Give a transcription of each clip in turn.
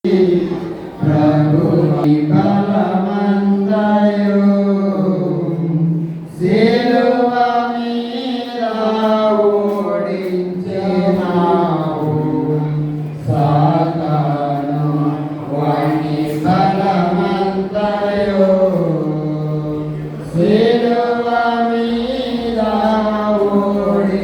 प्रभु बलमंदयो सिलुवा మీద ఓడించినావు సాతాను వాని బలమందయో సిలువ మీద ఓడించినావు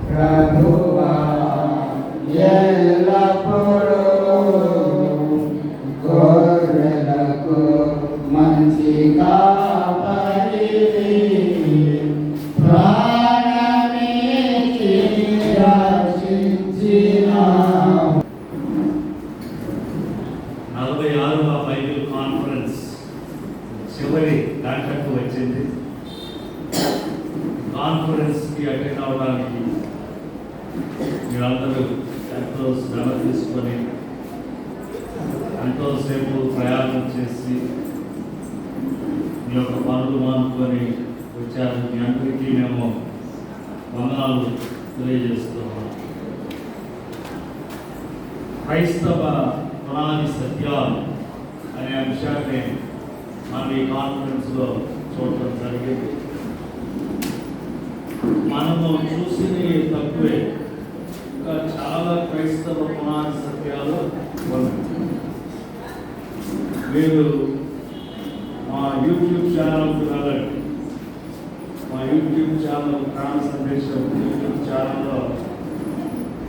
ప్రభువా ఎల్లప్పుడూ గొర్రెలకు మంచి కాపరివి ప్రాణమిచ్చి రక్షించినావు. 46వ బైబిల్ కాన్ఫరెన్స్ చివరి గంటకు వచ్చింది. కాన్ఫరెన్స్కి అటెండ్ అవ్వడానికి మీరందరూ ఎంతో శ్రమ తీసుకొని ఎంతోసేపు ప్రయాణం చేసి మీ యొక్క పనులు మానుకొని వచ్చారు. మీ అందరికీ మేము వందనాలు తెలియజేస్తున్నాం. క్రైస్తవ పునాది సత్యాలు అనే అంశాన్ని మనం ఈ కాన్ఫరెన్స్లో చూడటం జరిగింది. మనము చూసినవి తక్కువే, ఇంకా చాలా క్రైస్తవ పునాది సత్యాలు ఉన్నాయి. మీరు మా యూట్యూబ్ ఛానల్కి వెళ్ళండి. మా యూట్యూబ్ ఛానల్ ప్రాణ సందేశం యూట్యూబ్ ఛానల్లో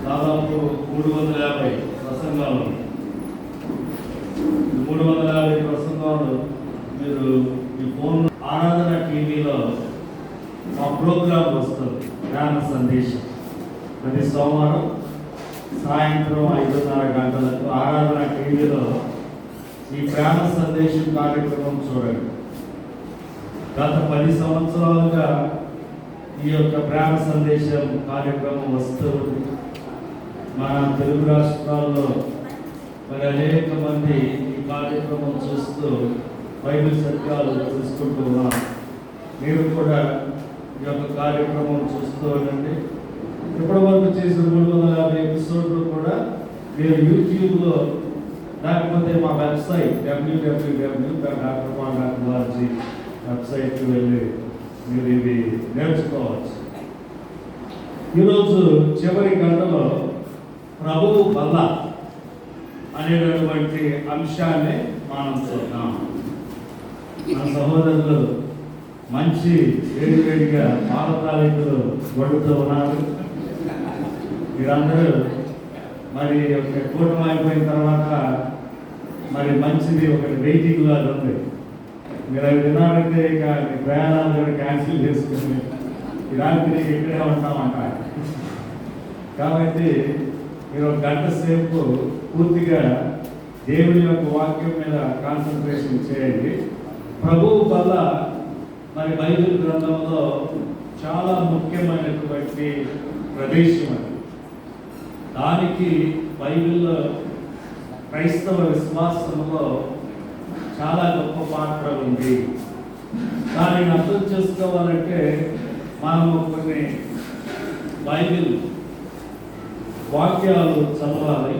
దాదాపు 350 ప్రసంగాలు. 350 ప్రసంగాలు మీరు మీ ఫోన్ ఆరాధన టీవీలో మా ప్రోగ్రామ్ వస్తుంది. జ్ఞాన సందేశం ప్రతి సోమవారం సాయంత్రం 5:30 గంటలకు ఆరాధన టీవీలో ఈ ప్రేమ సందేశం కార్యక్రమం చూడండి. గత 10 సంవత్సరాలుగా ఈ యొక్క ప్రేమ సందేశం కార్యక్రమం వస్తుంది. మన తెలుగు రాష్ట్రాల్లో మరి అనేక మంది ఈ కార్యక్రమం చూస్తూ బైబిల్ సత్యాలు తెలుసుకుంటూ ఉన్నారు. మీరు కూడా ఈ యొక్క కార్యక్రమం చూస్తూ ఉండండి. ఇప్పటి వరకు చేసిన 350 ఎపిసోడ్లు కూడా మీరు యూట్యూబ్లో లేకపోతే మా వెబ్సైట్ www.drpaul.org వెబ్సైట్కి వెళ్ళి మీరు ఇవి నేర్చుకోవచ్చు. ఈరోజు చివరి గంటలో ప్రభువు బల్ల అనేటటువంటి అంశాన్ని మనం చూద్దాం. మన సహోదరులు మంచి వేడివేడిగా పాల తాలికలు వండుతూ ఉన్నారు. మీరందరూ మరి ఒక కూటమి అయిపోయిన తర్వాత మరి మంచిది ఒకటి వెయిటింగ్ లాగా ఉంది. మీరు అవి తినాలంటే ఇక మీ ప్రయాణాలు కూడా క్యాన్సిల్ చేసుకుని ఈ రాత్రి ఇక్కడే ఉంటామంట. కాబట్టి మీరు ఒక గంట సేపు పూర్తిగా దేవుని యొక్క వాక్యం మీద కాన్సన్ట్రేషన్ చేయండి. ప్రభువు వల్ల మరి బైబిల్ గ్రంథంలో చాలా ముఖ్యమైనటువంటి ప్రదేశం అది. దానికి బైబిల్లో క్రైస్తవ విశ్వాసంలో చాలా గొప్ప పాత్ర ఉంది. దానిని అర్థం చేసుకోవాలంటే మనము కొన్ని బైబిల్ వాక్యాలు చదవాలి.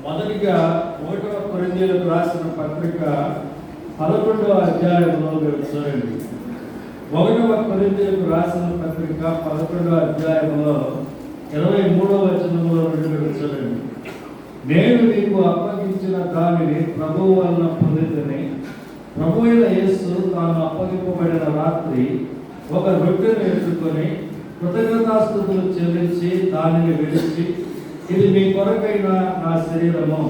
మొదటిగా 1వ కొరింథీయులకు రాసిన పత్రిక 11వ అధ్యాయంలో చూడండి. 1వ కొరింథీయులకు రాసిన పత్రిక 11వ అధ్యాయంలో 23వ వచనంలో చూడండి. నేను నీకు అప్పగించిన దానిని ప్రభువు వలన పొందితిని. ప్రభువు అయిన యేసు తాను అప్పగింపబడిన రాత్రి ఒక రొట్టెను ఎత్తుకొని కృతజ్ఞతాస్తుతులు చెల్లించి దానిని విడిచి, ఇది మీ కొరకైన నా శరీరము,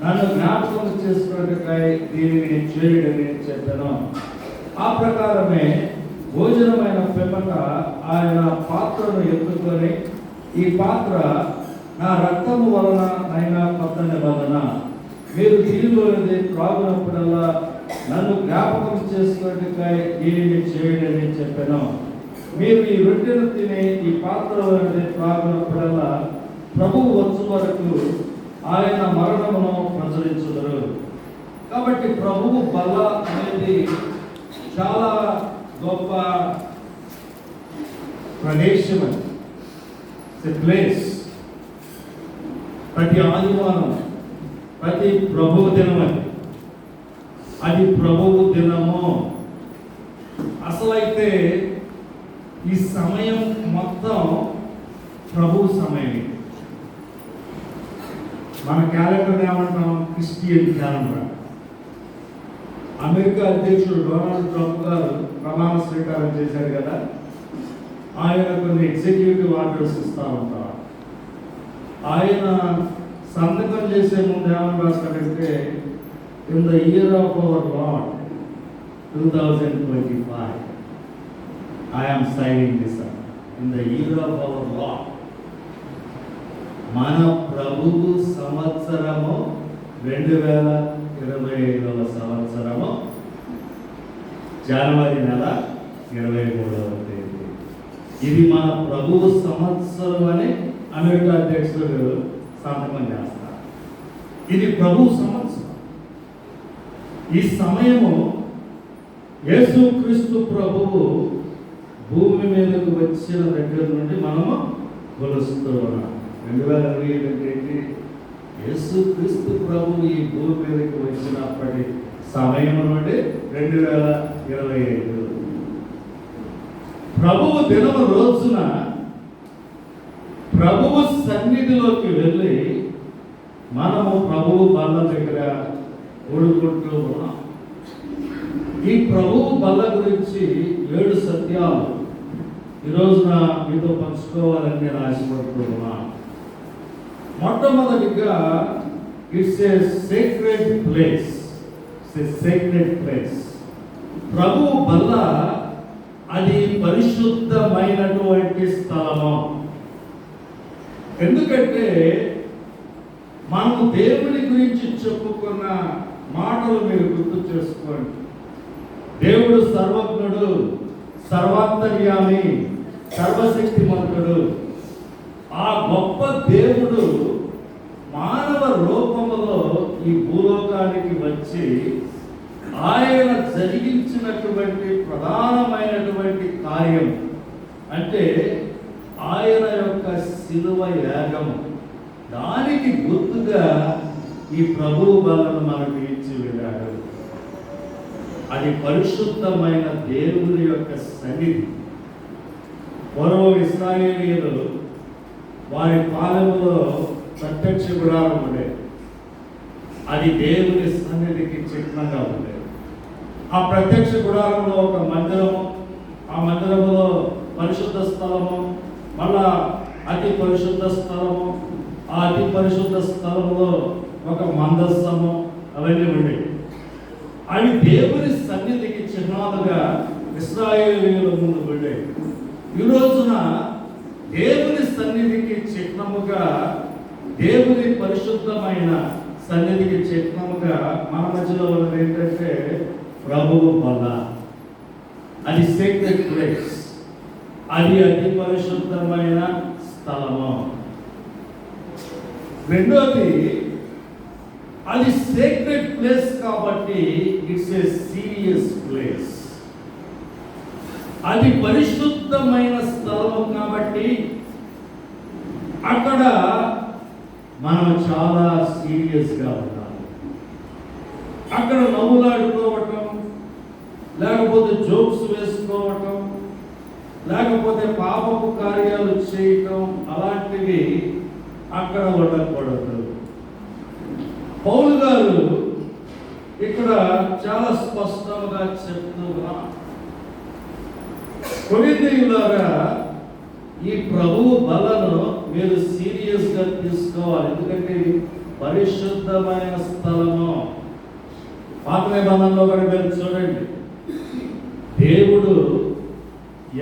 నన్ను జ్ఞాపకం చేసుకున్నకై దీనిని చేయుడని చెప్పాను. ప్రకారమే భోజనమైన పిమ్మట ఆయన పాత్రను ఎత్తుకొని, ఈ పాత్ర నా రక్తము వలన అయినా కొత్త నిబంధన, మీరు దీనిలోనిది త్రాగునప్పుడల్లా నన్ను జ్ఞాపకం చేసుకున్నట్టుకై దీనిని చేయడని చెప్పాను. మీరు ఈ రొట్టెను తిని ఈ పాత్రలోనిది త్రాగునప్పుడల్లా ప్రభువు వచ్చు వరకు ఆయన మరణమును ప్రచురించుదురు. కాబట్టి ప్రభువు బల్ల అనేది చాలా గొప్ప ప్రదేశం, ప్లేస్. ప్రతి ఆదివారం, ప్రతి ప్రభువు దినం అది ప్రభువు దినము. అసలైతే ఈ సమయం మొత్తం ప్రభువు సమయం. మన క్యాలెండర్ ఏమంటాం? Christian calendar. అమెరికా అధ్యక్షుడు డొనాల్డ్ ట్రంప్ గారు ప్రమాణ స్వీకారం చేశారు కదా, ఆయన కొన్ని ఎగ్జిక్యూటివ్ ఆర్డర్స్ ఇస్తూ ఉంటారు. ఆయన సంతకం చేసే ముందు ఏమని రాస్తాడంటే, in the year of our lord 2025 I am signing this up. In the year of our Lord, మన ప్రభువు సంవత్సరము 2025వ సంవత్సరము జనవరి నెల 23వ తేదీ. ఇది మన ప్రభువు సంవత్సరం అని అమెరికా అధ్యక్షుడు సంతకం చేస్తారు. ఇది ప్రభు సంవత్సరం. ఈ సమయము యేసుక్రీస్తు ప్రభువు భూమి మీదకు వచ్చిన దగ్గర నుండి మనము కొలుస్తూ ఉన్నాం. 2025 అంటే యేసుక్రీస్తు ప్రభువు ఈ భూమి మీదకి వచ్చినప్పటి సమయం నుండి 2025 ప్రభువు దినము రోజున ప్రభువు సన్నిధిలోకి వెళ్ళి మనము ప్రభువు బల్ల దగ్గర కూడుకుంటూ ఉన్నాం. ఈ ప్రభువు బల్ల గురించి 7 సత్యాలు ఈరోజున మీతో పంచుకోవాలని నేను ఆశపడుతున్నాను. మొట్టమొదటిగా, it's a sacred place. Sacred place. ప్రభువు బల్ల అది పరిశుద్ధమైనటువంటి స్థలము. ఎందుకంటే మనము దేవుని గురించి చెప్పుకున్న మాటలు మీరు గుర్తు చేసుకోండి. దేవుడు సర్వజ్ఞుడు, సర్వాంతర్యామి, సర్వశక్తిమంతుడు. ఆ గొప్ప దేవుడు మానవ రూపములో ఈ భూలోకానికి వచ్చి ఆయన జరిగించినటువంటి ప్రధానమైనటువంటి కార్యం అంటే ఆయన యొక్క శిలువ యాగము. దానికి గుర్తుగా ఈ ప్రభువు బలను మనకు ఇచ్చి వెళ్ళాడు. అది పరిశుద్ధమైన దేవుని యొక్క సన్నిధి. పూర్వం ఇశ్రాయేలీయులు వారి పాలనలో ప్రత్యక్ష గుడారం ఉండేది. అది దేవుని సన్నిధికి చిహ్నంగా ఉండేది. ఆ ప్రత్యక్ష గుడారంలో ఒక మందిరము, ఆ మందిరములో పరిశుద్ధ స్థలము, మళ్ళా అతి పరిశుద్ధ స్థలము, ఆ అతి పరిశుద్ధ స్థలములో ఒక మందస్సము, అవన్నీ ఉండేవి. అవి దేవుని సన్నిధికి చిహ్నాలుగా ఇశ్రాయేలీయుల ముందు ఉండేవి. ఈ రోజున దేవుని సన్నిధికి చిహ్నముగా, దేవుని పరిశుద్ధమైన సన్నిధికి చిహ్నముగా మన మధ్యలో ఉన్నది ఏంటంటే ప్రభువు బల్ల. అది సేక్రెడ్ ప్లేస్. అది అతి పరిశుద్ధమైన స్థలము. రెండోది, అది సేక్రెడ్ ప్లేస్ కాబట్టి ఇట్స్ ఏ సీరియస్ ప్లేస్. అది పరిశుద్ధమైన స్థలము కాబట్టి అక్కడ మనం చాలా సీరియస్గా ఉండాలి. అక్కడ నవ్వులాడుకోవటం, లేకపోతే జోక్స్ వేసుకోవటం, లేకపోతే పాపపు కార్యాలు చేయటం, అలాంటివి అక్కడ ఉండకూడదు. పౌలు గారు ఇక్కడ చాలా స్పష్టంగా చెప్తున్నా, కొరింథీయులారా, ఈ ప్రభువు బలను మీరు సీరియస్గా తీసుకోవాలి. ఎందుకంటే ఇది పరిశుద్ధమైన స్థలము. పాత నిబంధనలో కూడా మీరు చూడండి, దేవుడు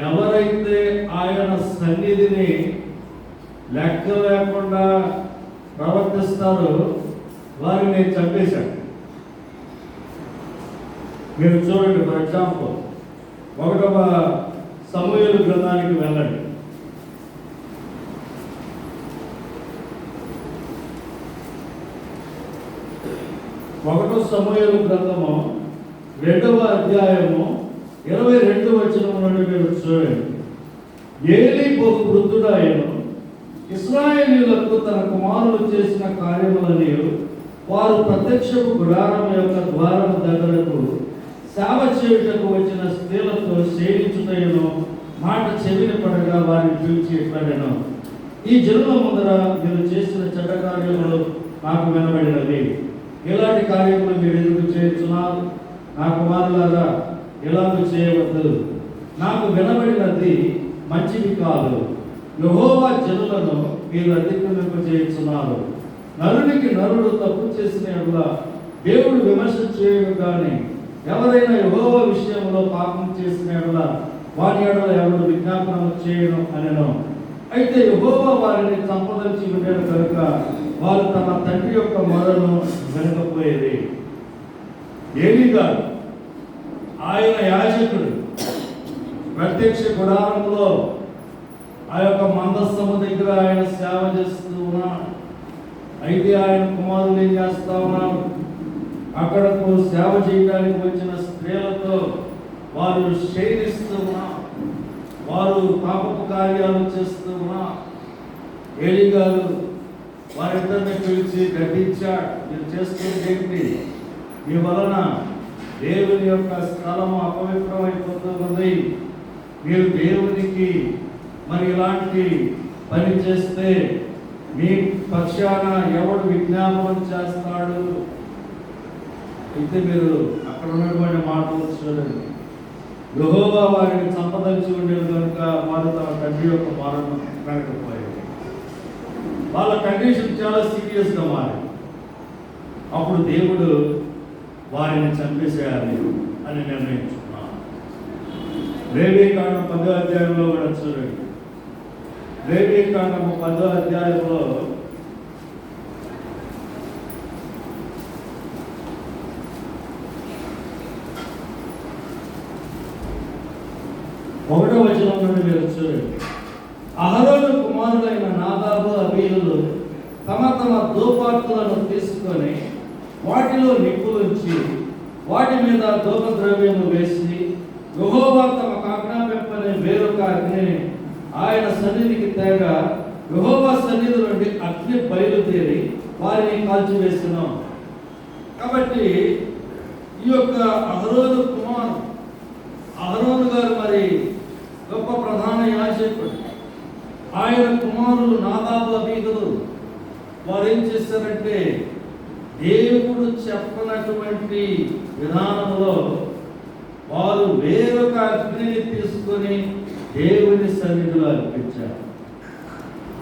ఎవరైతే ఆయన సన్నిధిని లెక్క లేకుండా ప్రవర్తిస్తారో వారిని చంపేశాడు. మీరు చూడండి, ఫర్ ఎగ్జాంపుల్ 1వ సమూయేలు గ్రంథానికి వెళ్ళండి. 1వ సమూయేలు గ్రంథము 2వ అధ్యాయము 22వ వచనం నుండి మీరు చూడండి. ఏలీ బహు వృద్ధుడాయను, ఇశ్రాయేలీయులకు తన కుమారులు చేసిన కార్యములని వారు ప్రత్యక్షపు గుడారం యొక్క ద్వారం దగ్గరకు సేవ చేయుటకు వచ్చిన స్త్రీలతో సేవించుటను మాట చెవిన పడగా వారిని పిలిచి ఇట్లనెను, ఈ జనుల ముందర మీరు చేసిన చెడ్డ కార్యములు నాకు వినబడినవి. ఇలాంటి కార్యములు మీరు ఎందుకు చేస్తున్నారు? నా కుమారులారా, ఇలాగ చేయవద్దు. నాకు వినబడినది మంచిది కాదు. యెహోవా జనులను మీరు అతిక్రమింప చేస్తున్నారు. నరునికి నరుడు తప్పు చేసిన యెడల దేవుడు విమర్శ చేయడు కానీ, ఎవరైనా యెహోవా విషయంలో పాపం చేసిన యెడల వారి యెడల ఎవరు విజ్ఞాపనం చేయను అనెను. అయితే యెహోవా వారిని సంపదలించి ఉండేది కనుక వారు తమ తండ్రి యొక్క మొరను వినకపోయేది. ఏలీ గారు ఆయన యాజకుడు ప్రత్యక్ష గుడారంలో ఆ యొక్క మందస్థము దగ్గర ఆయన సేవ చేస్తూ ఉన్నాడు. అయితే ఆయన కుమారులు ఏం చేస్తా ఉన్నారు? అక్కడకు సేవ చేయడానికి వచ్చిన స్త్రీలతో వారు శయనిస్తూ ఉన్నారు, వారు పాపపు కార్యాలు చేస్తూ ఉన్నారు. ఏలీ గారు వారిద్దరిని పిలిచి గద్దించాడు, మీరు చేస్తుంది ఏంటి? మీ వలన దేవుని యొక్క స్థలము అపవిత్రమైపోతుంది. మీరు దేవునికి మరి ఇలాంటి పని చేస్తే మీ పక్షాన ఎవడు విజ్ఞాపనం చేస్తాడు? అయితే మీరు అక్కడ ఉన్నటువంటి మాటలు చూడండి. యెహోవా వారిని సంపదలించి ఉండేది కనుక వారు తమ తండ్రి యొక్క మాటను వినకపోయారు. వాళ్ళ కండిషన్ చాలా సీరియస్గా మారింది. అప్పుడు దేవుడు వారిని చంపేసేయాలి అని నిర్ణయించుకున్నాను. లేవీకాండం 10వ అధ్యాయంలో కూడా చూడండి. లేవీకాండము 10వ అధ్యాయంలో 1వ వచనం నుండి మీరు చూడండి. అహరోను కుమారులైన నాదాబు అబీయులు తమ తమ ధూపార్తులను తీసుకొని వాటిలో నిప్పులుంచి వాటి మీద ధూపద్రవ్యము వేసి యెహోవా తమకు ఆజ్ఞాపింపని వేరొక అగ్నిని ఆయన సన్నిధికి తేగా యెహోవా సన్నిధి నుండి అగ్ని బయలుదేరి వారిని కాల్చివేసినాం. కాబట్టి ఈ యొక్క అహరోను గారు మరి గొప్ప ప్రధాన యాజకుడు. ఆయన కుమారులు నాదాబు అబీయులు వారు ఏం చేశారంటే దేవుడు చెప్పనటువంటి విధానంలో వారు వేరొక అగ్నిని తీసుకొని దేవుని సన్నిధిలో అర్పించారు.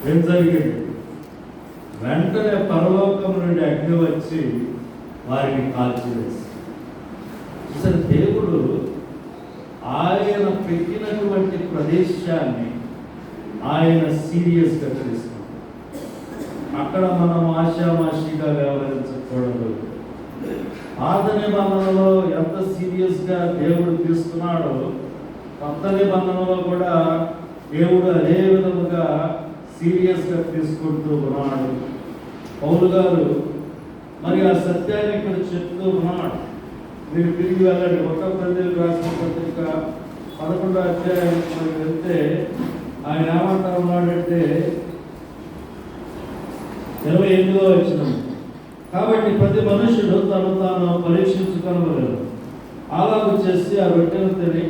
ఏం జరిగింది? వెంటనే పరలోకం నుండి అగ్ని వచ్చి వారిని కాల్చివేసి. అసలు దేవుడు ఆయన పెట్టినటువంటి ప్రదేశాన్ని ఆయన సీరియస్గా తీసుకున్నాడు. అక్కడ మనం ఆశామాషిగా వ్యవహరించకూడదు. పాత నిబంధనలో ఎంత సీరియస్గా దేవుడు తీసుకున్నాడో కొత్త నిబంధనలో కూడా దేవుడు అదే విధముగా సీరియస్గా తీసుకుంటూ ఉన్నాడు. పౌలు గారు మరి ఆ సత్యాన్ని ఇక్కడ చెప్తూ ఉన్నాడు. మీరు తిరిగి వెళ్ళండి. 1 కొరింథీయులకు రాసిన పత్రిక 11వ అధ్యాయానికి వెళ్తే ఆయన ఏమంటా ఉన్నాడంటే 28వ వచనం, కాబట్టి ప్రతి మనుషుడు తను తాను పరీక్షించుకొనవలెను. అలాగూ చేసి ఆ రొట్టెను తిని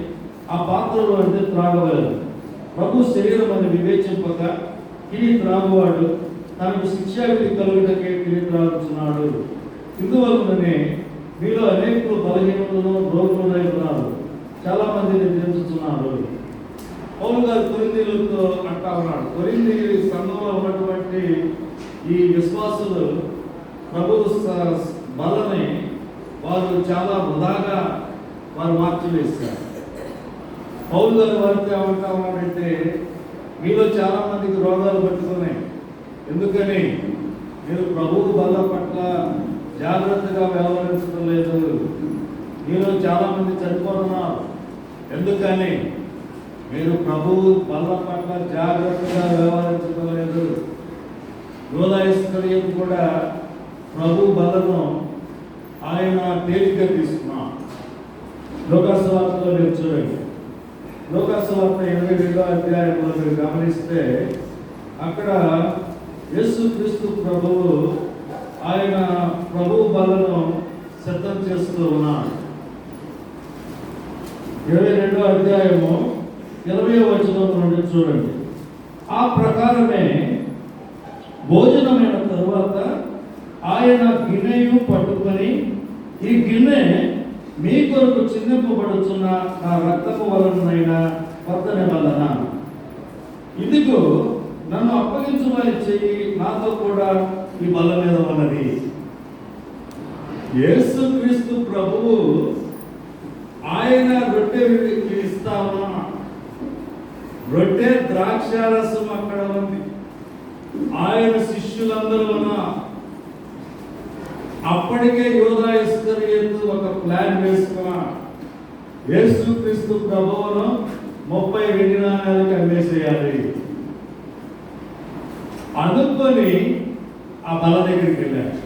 ఆ పాత్రలో అంటే త్రాగవలెను. ప్రభు శరీరం అని వివేచింపక తిని త్రాగువాడు తనకు శిక్షావిధి కలుగుటకే తిని త్రాగుచున్నాడు. ఇందువలననే మీలో అనేకులు బలహీనులను రోగులై ఉన్నారు, చాలా మందిని నిద్రించుతున్నారు. పౌలు గారు కొరింథీయులతో అంటా ఉన్నాడు. కొరింథీ సంఘంలో ఉన్నటువంటి ఈ విశ్వాసులు ప్రభు బలని వారు చాలా వృధాగా వారు మార్చివేశారు. పౌలు గారి వారితో ఏమంటా ఉన్నాడంటే, మీలో చాలా మందికి రోగాలు పట్టుకున్నాయి. ఎందుకని? మీరు ప్రభువు బల్ల పట్ల జాగ్రత్తగా వ్యవహరించడం లేదు. మీలో చాలా మంది చనిపోతున్నారు. ఎందుకని? మీరు ప్రభువు బల్ల పట్ల జాగ్రత్తగా వ్యవహరించడం లేదు. యూదా ఇస్కరియోతు కూడా ప్రభు బలను ఆయన తేలిగ్గా తీసుకున్నాడు. లోకాసు వార్తలో మీరు చూడండి. లోకాసు వార్త 22వ అధ్యాయంలో మీరు గమనిస్తే అక్కడ యేసుక్రీస్తు ప్రభువు ఆయన ప్రభు బలను సిద్ధం చేస్తూ ఉన్నాడు. 22వ అధ్యాయము 20వ వచనం నుండి చూడండి. ఆ ప్రకారమే భోజనమైన తరువాత ఆయన గిన్నెయు పట్టుకొని, ఈ గిన్నె మీ కొరకు చిందింపబడుచున్న నా రక్తపు వలనైన కొత్త నిబంధన. ఇదిగో నన్ను అప్పగించు వారి చెయ్యి నాతో కూడా ఈ బల్ల మీద ఉన్నది. యేసుక్రీస్తు ప్రభువు ఆయన రొట్టె ఇస్తా ఉన్నా, రొట్టె ద్రాక్షారసం అక్కడ ఉంది. ఆయన శిష్యులందరూ ఉన్నా. అప్పటికే యూదా ఇస్కరియోతు ఒక ప్లాన్ వేసుకున్నా. యేసుక్రీస్తు ప్రభువును 30 వెండి నాణాలకు అమ్మేసేయాలి అనుకొని ఆ బల దగ్గరికి వెళ్ళాడు.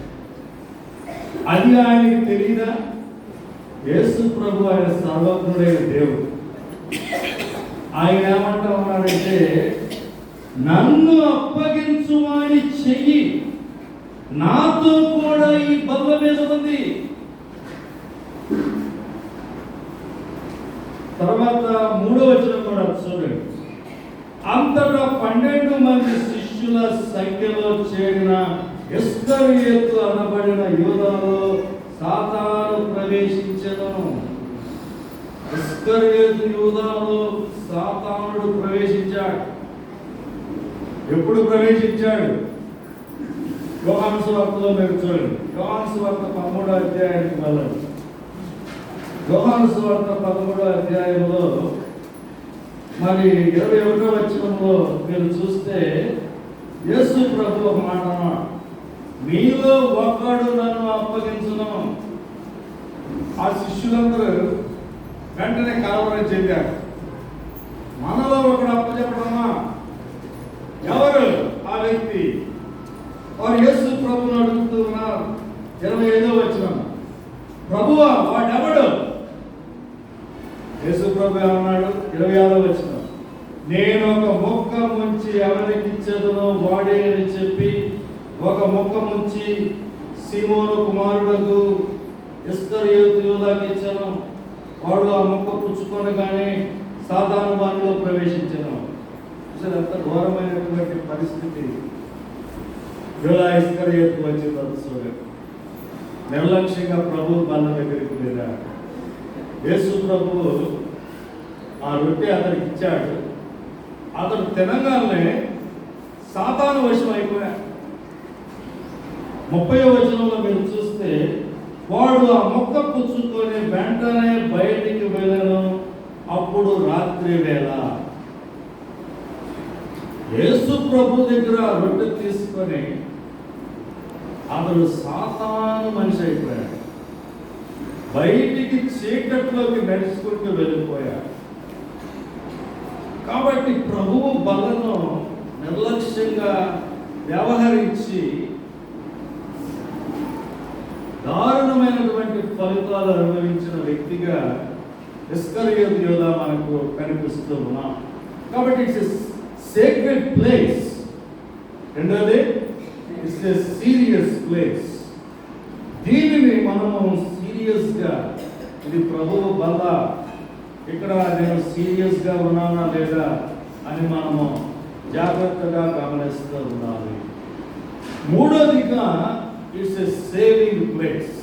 అది ఆయనకి తెలియదా? యేసు ప్రభు ఆయన సర్వజ్ఞుడైన దేవుడు. ఆయన ఏమంటా ఉన్నాడంటే, నన్ను అప్పగించువాని చెయ్యి నాతో కూడా ఈ బల్ల మీద ఉంది. తర్వాత 3వ వచనం కూడా చూడండి. అంతటా 12 మంది శిష్యుల సంఖ్యలో చేరిన ఇస్కరియోతు అనబడిన యూదాలో సాతాను ప్రవేశించెను. ఇస్కరియోతు యూదాలో సాతానుడు ప్రవేశించాడు. ఎప్పుడు ప్రవేశించాడు? యోహాను సువార్తలో మీరు చూడండి. యోహాను సువార్త 13వ అధ్యాయానికి వెళ్ళండి. యోహాను సువార్త 13వ అధ్యాయంలో మరి 21వ వచనంలో మీరు చూస్తే యేసు ప్రభు ఒక మాట అన్నాడు, మీలో ఒకడు నన్ను అప్పగించును. ఆ శిష్యులందరూ వెంటనే కలవరం చెందారు. మనలో ఒకడు అప్పచెప్పడమా? ఎవరు ఆ వ్యక్తి? వారు యేసు ప్రభువును అడుగుతూ ఉన్నారు. 25వ వచనం, ప్రభువా వాడెవడు? యేసు ప్రభు అన్నాడు 26వ వచనం, నేను ఒక మొక్క ముంచి ఎవరికి ఇచ్చేదనో వాడే అని చెప్పి ఒక మొక్క ముంచి సీమోను కుమారుడకు ఇస్కరియోతు యూదాకి ఇచ్చాను. వాడు ఆ మొక్క పుచ్చుకొనగానే సాతాను బాణలో ప్రవేశించాను. ఎంత ఘోరమైనటువంటి పరిస్థితి యూదా ఇస్కరియోతు వచ్చి చూడండి. నిర్లక్ష్యంగా ప్రభు బల్ల దగ్గరికి వెళ్ళాడు. యేసు ప్రభువు ఆ రొట్టె అతనికి ఇచ్చాడు. అతడు తినగానే సాతాను వశం అయిపోయాడు. 30వ వచనంలో మీరు చూస్తే వాడు ఆ మొక్క పుచ్చుకొని వెంటనే బయటికి వెళ్ళను. అప్పుడు రాత్రి వేళ యేసు ప్రభు దగ్గర రొట్టె తీసుకొని అతడు సాతాను మనిషి అయిపోయాడు. బయటికి చీకట్లోకి నడుచుకుంటూ వెళ్ళిపోయాడు. కాబట్టి ప్రభువు బలను నిర్లక్ష్యంగా వ్యవహరించి దారుణమైనటువంటి ఫలితాలు అనుభవించిన వ్యక్తిగా ఇస్కరియోతు యూదా మనకు కనిపిస్తూ ఉన్నాం. కాబట్టి ఇట్స్ ఎ సేక్రెడ్ ప్లేస్. రెండోది, ఇట్స్ ఎ సీరియస్ ప్లేస్. దీనిని మనము సీరియస్గా, ఇది ప్రభువు బల్ల, ఇక్కడ నేను సీరియస్గా ఉన్నానా లేదా అని మనము జాగ్రత్తగా గమనిస్తూ ఉండాలి. మూడోదిగా, it's a saving place.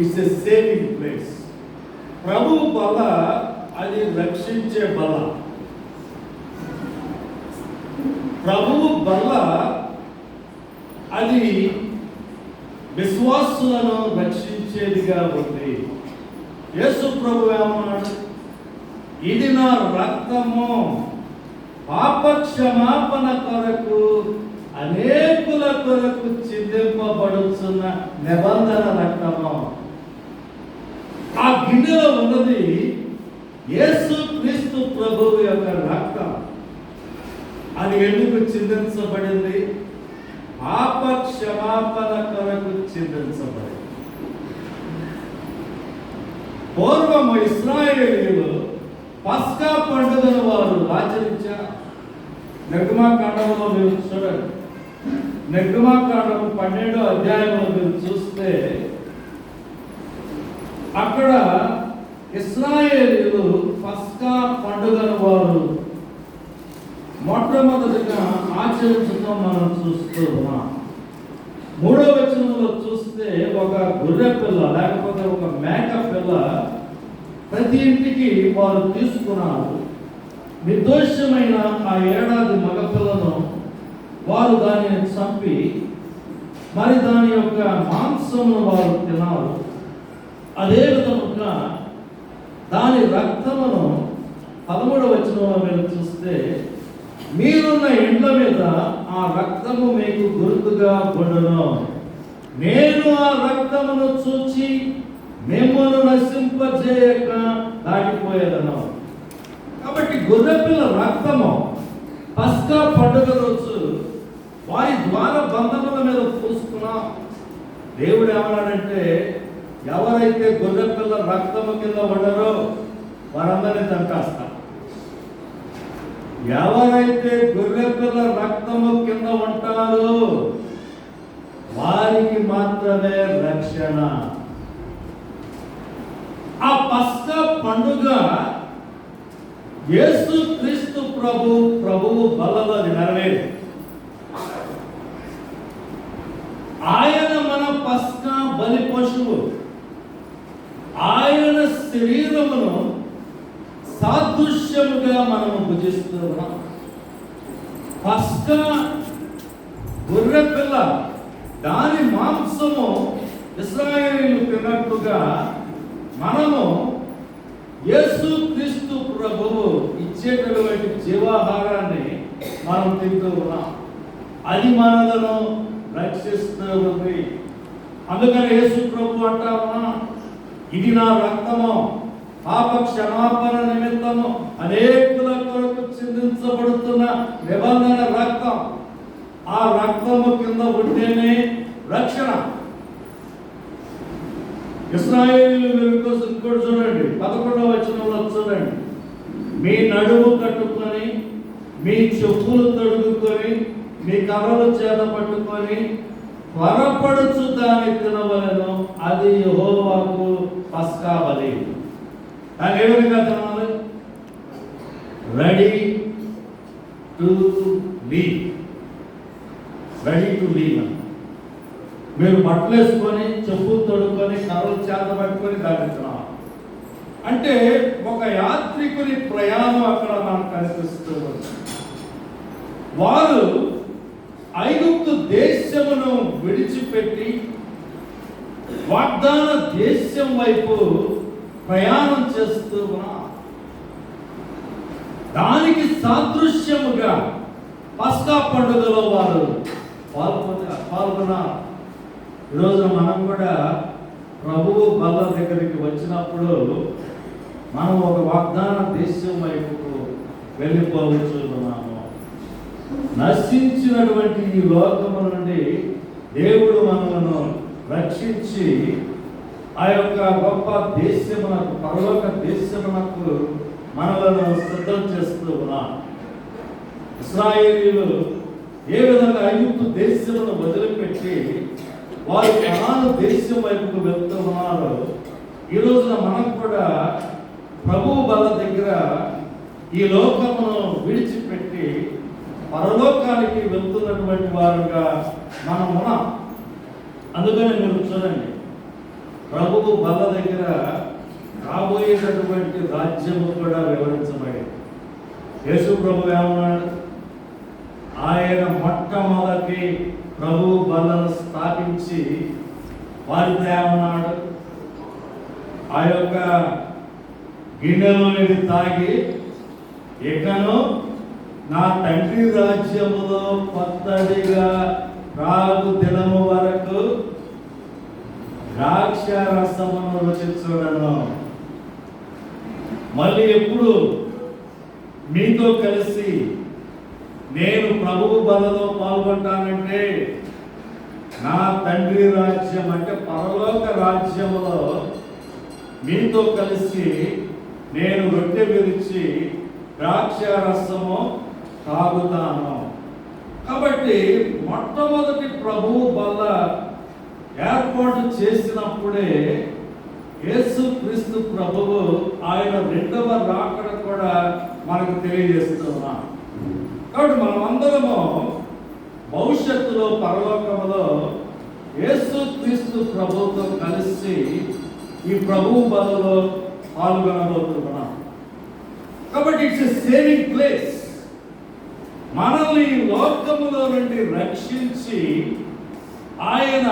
It's a saving place. ప్రభువు బల అది రక్షించే బల. ప్రభువు బల అది విశ్వాసులను రక్షించేదిగా ఉంది. యేసు ప్రభు ఏమన్నాడు? ఇది నా రక్తము, పాపక్షమాపణ కొరకు అనేకుల కొరకు చిందింపబడుతున్న నిబంధన రక్తము. ఆ గిన్నెలో ఉన్నది యేసు క్రీస్తు ప్రభువు యొక్క రక్తం. అది ఎందుకు చిందించబడింది? పాప క్షమాపణ కొరకు చిందించబడింది. పూర్వము ఇశ్రాయేలీయులు పస్కా పండుగను వారు ఆచరించారు. నిర్గమాకాండంలో మీరు చూడండి, నిర్గమాకాండం 12వ అధ్యాయంలో మీరు చూస్తే అక్కడ ఇశ్రాయేలీయులు పస్కా పండుగను వారు మొట్టమొదటిగా ఆచరించడం మనం చూస్తూ ఉన్నాం. 3వ వచనంలో చూస్తే ఒక గొర్రె పిల్ల లేకపోతే ఒక మేక పిల్ల ప్రతి ఇంటికి వారు తీసుకున్నారు. నిర్దోషమైన ఆ ఏడాది మగపిల్లను వారు దానిని చంపి మరి దాని యొక్క మాంసమును వారు తిన్నారు. అదే విధముగా దాని రక్తమును 13వ వచనంలో మీరు చూస్తే మీరున్న ఇండ్ల మీద ఆ రక్తము మీకు గుర్తుగా ఉండును, నేను ఆ రక్తమును చూచి మిమ్మల్ని నశింపజేయక దాటిపోయేదను. కాబట్టి గొర్రెపిల్ల రక్తము పస్కా పండుగ రోజు వారి ద్వార బంధముల మీద పూసుకున్నాం. దేవుడు ఏమన్నాడంటే, ఎవరైతే గొర్రెపిల్ల రక్తము కింద ఉండరో వారందరినీ చంపేస్తారు. ఎవరైతే గొర్రెపిల్ల రక్తము కింద ఉంటారో వారికి మాత్రమే రక్షణ. ఆ పస్కా పండుగ యేసు క్రీస్తు ప్రభువు బలలో నెరవేరు. ఆయన మన పస్కా బలి పశువు. ఆయన శరీరమును సాదృశ్యముగా మనము భుజిస్తున్నాం. పస్కా గొర్రె పిల్ల దాని మాంసము ఇశ్రాయేలీయులు తిన్నట్టుగా మనము యేసు క్రీస్తు ప్రభువు ఇచ్చేటటువంటి జీవాహారాన్ని మనం తింటూ ఉన్నాం. అది మనలను రక్షిస్తూ ఉంది. అందుకని యేసు ప్రభు అంటామా, ఇది నా రక్తము, పాప క్షమాపణ నిమిత్తము అనేకుల కొరకు చిందించబడుతున్న నిబంధన రక్తం. ఆ రక్తము కింద ఉంటేనే రక్షణ. ఇశ్రాయేలీయుల కోసం ఇంకోటి చూడండి, 11వ వచనంలో చూడండి, మీ నడుము కట్టుకొని మీ చెప్పులు తొడుగుకొని మీ కర్రలు చేత పట్టుకొని త్వరపడుచు దాన్ని తినవలెను, అది యెహోవాకు పస్కా బలి. దాన్ని ఏ విధంగా తినాలి? Ready to leave. Ready to leave. మీరు బట్టలు వేసుకొని చెప్పులు తొడుక్కొని కర్రలు చేత పట్టుకొని దాన్ని తినాలి. అంటే ఒక యాత్రికుని ప్రయాణం అక్కడ మనకు కనిపిస్తూ ఉంది. వారు ఐగుప్తు దేశమును విడిచిపెట్టి వాగ్దాన దేశం వైపు ప్రయాణం చేస్తూ ఉన్నారు. దానికి సాదృశ్యముగా పస్కా పండుగలో వారు పాల్గొన్నారు. ఈరోజు మనం కూడా ప్రభువు బల్ల దగ్గరికి వచ్చినప్పుడు మనం ఒక వాగ్దాన దేశం వైపుకు వెళ్ళిపోవచ్చున్నాము. నశించినటువంటి ఈ లోకము నుండి దేవుడు మనలను రక్షించి ఆ యొక్క గొప్ప దేశమునకు, పరలోక దేశమునకు మనలను సిద్ధం చేస్తూ ఉన్నాం. ఇశ్రాయేలీయులు ఏ విధంగా ఐగుప్తు దేశమును వదిలిపెట్టి వారు కనాను దేశం వైపుకు వెళ్తూ ఉన్నారు. ఈ రోజున మనం కూడా ప్రభువు బల దగ్గర ఈ లోకమును విడిచిపెట్టి పరలోకానికి వెళ్తున్నటువంటి వారుగా మనం ఉన్నాం. అందుకని మీరు చూడండి, ప్రభువు బల దగ్గర రాబోయేటటువంటి రాజ్యము కూడా వివరించబడింది. యేసు ప్రభు ఏమన్నాడు? ఆయన మొట్టమొదటి ప్రభువు బలను స్థాపించి వారితో ఏమన్నాడు? ఆ యొక్క గిన్నెలోనిది తాగి ఇకను నా తండ్రి రాజ్యములో కొత్తదిగా రాగు దినము వరకు ద్రాక్ష రసమును రుచి చూడను. మళ్ళీ ఎప్పుడు మీతో కలిసి నేను ప్రభువు బలలో పాల్గొంటానంటే నా తండ్రి రాజ్యం అంటే పరలోక రాజ్యములో మీతో కలిసి నేను రొట్టె విరిచి ద్రాక్ష రసము తాగుతాను. కాబట్టి మొట్టమొదటి ప్రభువు బల్ల ఏర్పాటు చేసినప్పుడే యేసుక్రీస్తు ప్రభువు ఆయన రెండవ రాకడ కూడా మనకు తెలియజేస్తున్నాం. కాబట్టి మనమందరము భవిష్యత్తులో పరలోకములో యేసుక్రీస్తు ప్రభువుతో కలిసి ఈ ప్రభువు బలలో పాల్గొనబోతున్నాం. కాబట్టి ఇట్స్ ఎ సేవింగ్ ప్లేస్. మనల్ని ఈ లోకములో నుండి రక్షించి ఆయన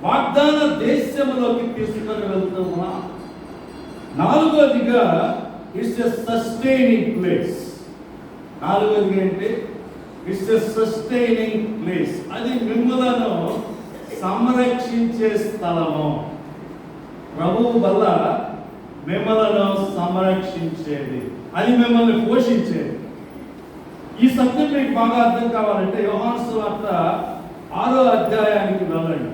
వాగ్దాన దేశములోకి తీసుకొని వెళ్తున్నాం. నాలుగోదిగా ఇట్స్ ఎ సస్టైనింగ్ ప్లేస్. నాలుగోది ఏంటి? It's a sustaining place. అది మిమ్మలను సంరక్షించే స్థలము. ప్రభువు వల్ల మిమ్మలను సంరక్షించేది, అది మిమ్మల్ని పోషించేది. ఈ సత్యం మీకు బాగా అర్థం కావాలంటే యోహాను సువార్త 6వ అధ్యాయానికి వెళ్ళండి.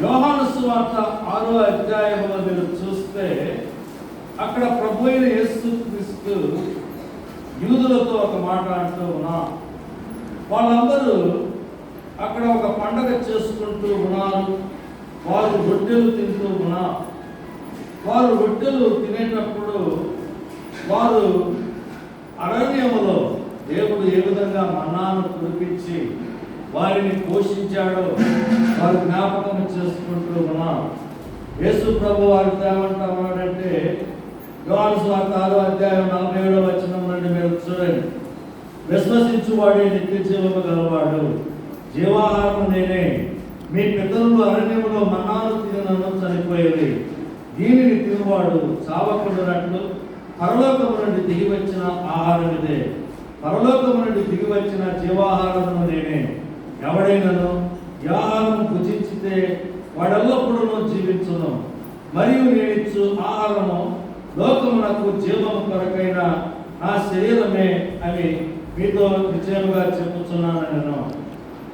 యోహాను సువార్త 6వ అధ్యాయంలో మీరు చూస్తే అక్కడ ప్రభు అయిన యేసుక్రీస్తు యూదులతో ఒక మాట అంటూ ఉన్నా. వాళ్ళందరూ అక్కడ ఒక పండగ చేసుకుంటూ ఉన్నారు. వారు రొట్టెలు తింటూ ఉన్నారు. వారు రొట్టెలు తినేటప్పుడు వారు అరణ్యములో దేవుడు ఏ విధంగా మన్నాను కురిపించి వారిని పోషించాడో వారు జ్ఞాపకం చేసుకుంటూ ఉన్నారు. యేసు ప్రభు వారితో ఏమంటామంటే యోహాను సువార్త 6వ అధ్యాయం 47వ వచనం నుండి మీరు చూడండి. విశ్వసించువాడే నిత్య జీవము గలవాడు, జీవాహారము నేనే. మీ పితరులు అరణ్యములో మన్నాను తినను చనిపోయేది, దీనిని తినవాడు చావకుండానట్లు పరలోకము నుండి దిగి వచ్చిన ఆహారం ఇదే. పరలోకము నుండి దిగి వచ్చిన జీవాహారమును నేనే. ఎవడైనాను ఈ ఆహారము భుజించితే వాడెల్లప్పుడూ జీవించును. మరియు నేనిచ్చు ఆహారము లోకమునకు జీవము కొరకైన నా శరీరమే అని మీతో నిశ్చయముగా చెప్పుచున్నాను నేను.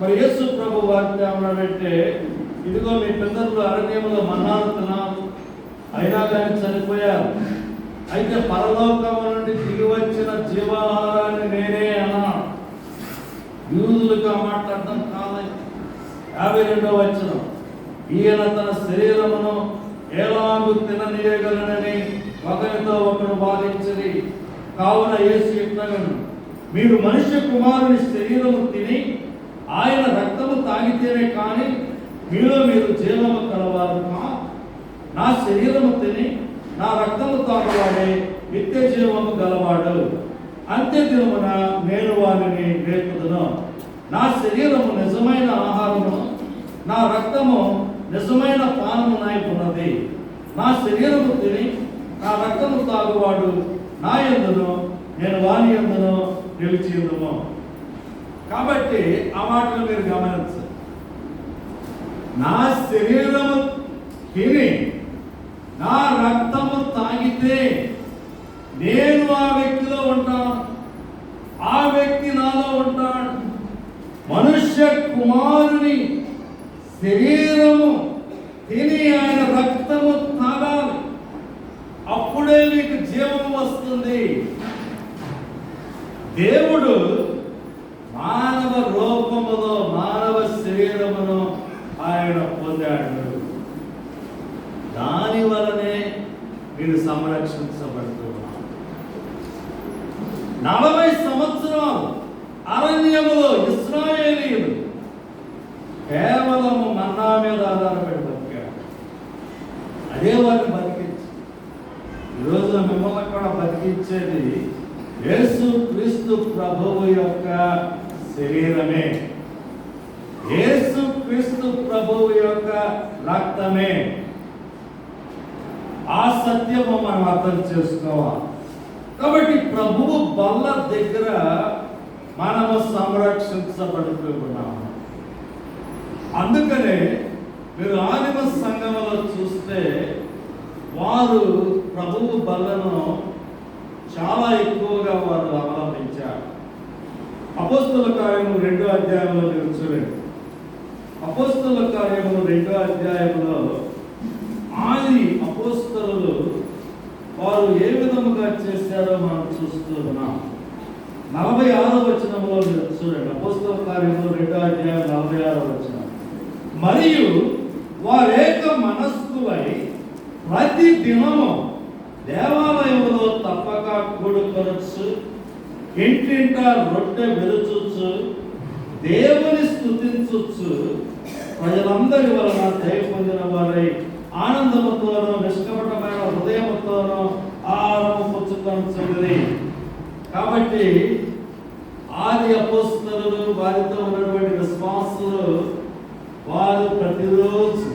మరి యేసు ప్రభు వారితో ఏమన్నాడంటే, ఇదిగో మీ పితరులు అరణ్యములో మన్నాను తిన్నారు, అయినా కానీ చనిపోయారు. అయితే పరలోకము నుండి దిగి వచ్చిన జీవాహారాన్ని నేనే అన్నాను. యూదులకు ఆ మాట అర్థం కాలేదు. 52వ వచనం, ఈయన తన శరీరమును ఎలాగూ తిననీయగలనని ఒకరితో ఒకరు వాదించిరి. కావున యేసు చెప్పాను, మీరు మనుష్య కుమారుని శరీరము తిని ఆయన రక్తము తాగితేనే కానీ మీలో మీరు జీవము కలవారు. నా శరీరము తిని నా రక్తము తాగువాడే నిత్య జీవము గలవాడు. అంత్య దినమున నేను వారిని లేపుదును. నా శరీరము నిజమైన ఆహారము, నా రక్తము నిజమైన పానము నాయకున్నది. నా శరీరము తిని నా రక్తము తాగువాడు నా యందును, నేను వాని యందును నిలిచి ఉందును. కాబట్టి ఆ మాటలు మీరు గమనించండి. నా శరీరము తిని నా రక్తము తాగితే నేను ఆ వ్యక్తిలో ఉంటాను, ఆ వ్యక్తి నాలో ఉంటాడు. మనుష్య కుమారుని శరీరము తిని ఆయన రక్తము తాగాలి, అప్పుడే మీకు జీవం వస్తుంది. దేవుడు మానవ రూపములో మానవ శరీరమును ఆయన పొందాడు. దాని వలనే మీరు సంరక్షించబడుతున్నారు. 40 సంవత్సరాలు అరణ్యములో ఇశ్రాయేలీయులు కేవలము మన్నా మీద ఆధారపడి బతికారు. అదే వారిని బతికించి ఈరోజు మిమ్మల్ని కూడా బతికించేది యేసుక్రీస్తు ప్రభువు యొక్క శరీరమే, యేసుక్రీస్తు ప్రభువు యొక్క రక్తమే. ఆ సత్యము మనం అర్థం చేసుకోవాలి. కాబట్టి ప్రభువు బల్ల దగ్గర మనము సంరక్షించబడుతూ ఉన్నాము. అందుకనే మీరు ఆదిమ సంఘంలో చూస్తే వారు ప్రభువు బల్లను చాలా ఎక్కువగా వారు అవలంబించారు. అపోస్తల కార్యము 2వ అధ్యాయంలో మీరు చూడండి. అపోస్తల కార్యము 2వ అధ్యాయంలో ఆది అపోస్తలులు వారు ఏ విధముగా చేశారో మనం చూస్తూ ఉన్నాం. 46వ వచనంలో మీరు చూడండి. అపోస్తల కార్యము 2వ అధ్యాయం 46వ వచనం. మరియు వారేక మనస్కులై ప్రతి దినము దేవాలయంలో తప్పక కూడుకొనొచ్చు, ఇంటింట రొట్టె విరుచుచు, దేవుని స్తుతించుచు, ప్రజలందరి వలన దయ పొందిన వారై ఆనందముతోనూ నిష్కపటమైన హృదయముతోనూ ఆహారము పుచ్చుకొనుచున్నది. కాబట్టి ఆది అపోస్తలులు వారితో ఉన్నటువంటి విశ్వాసులు వారు ప్రతిరోజు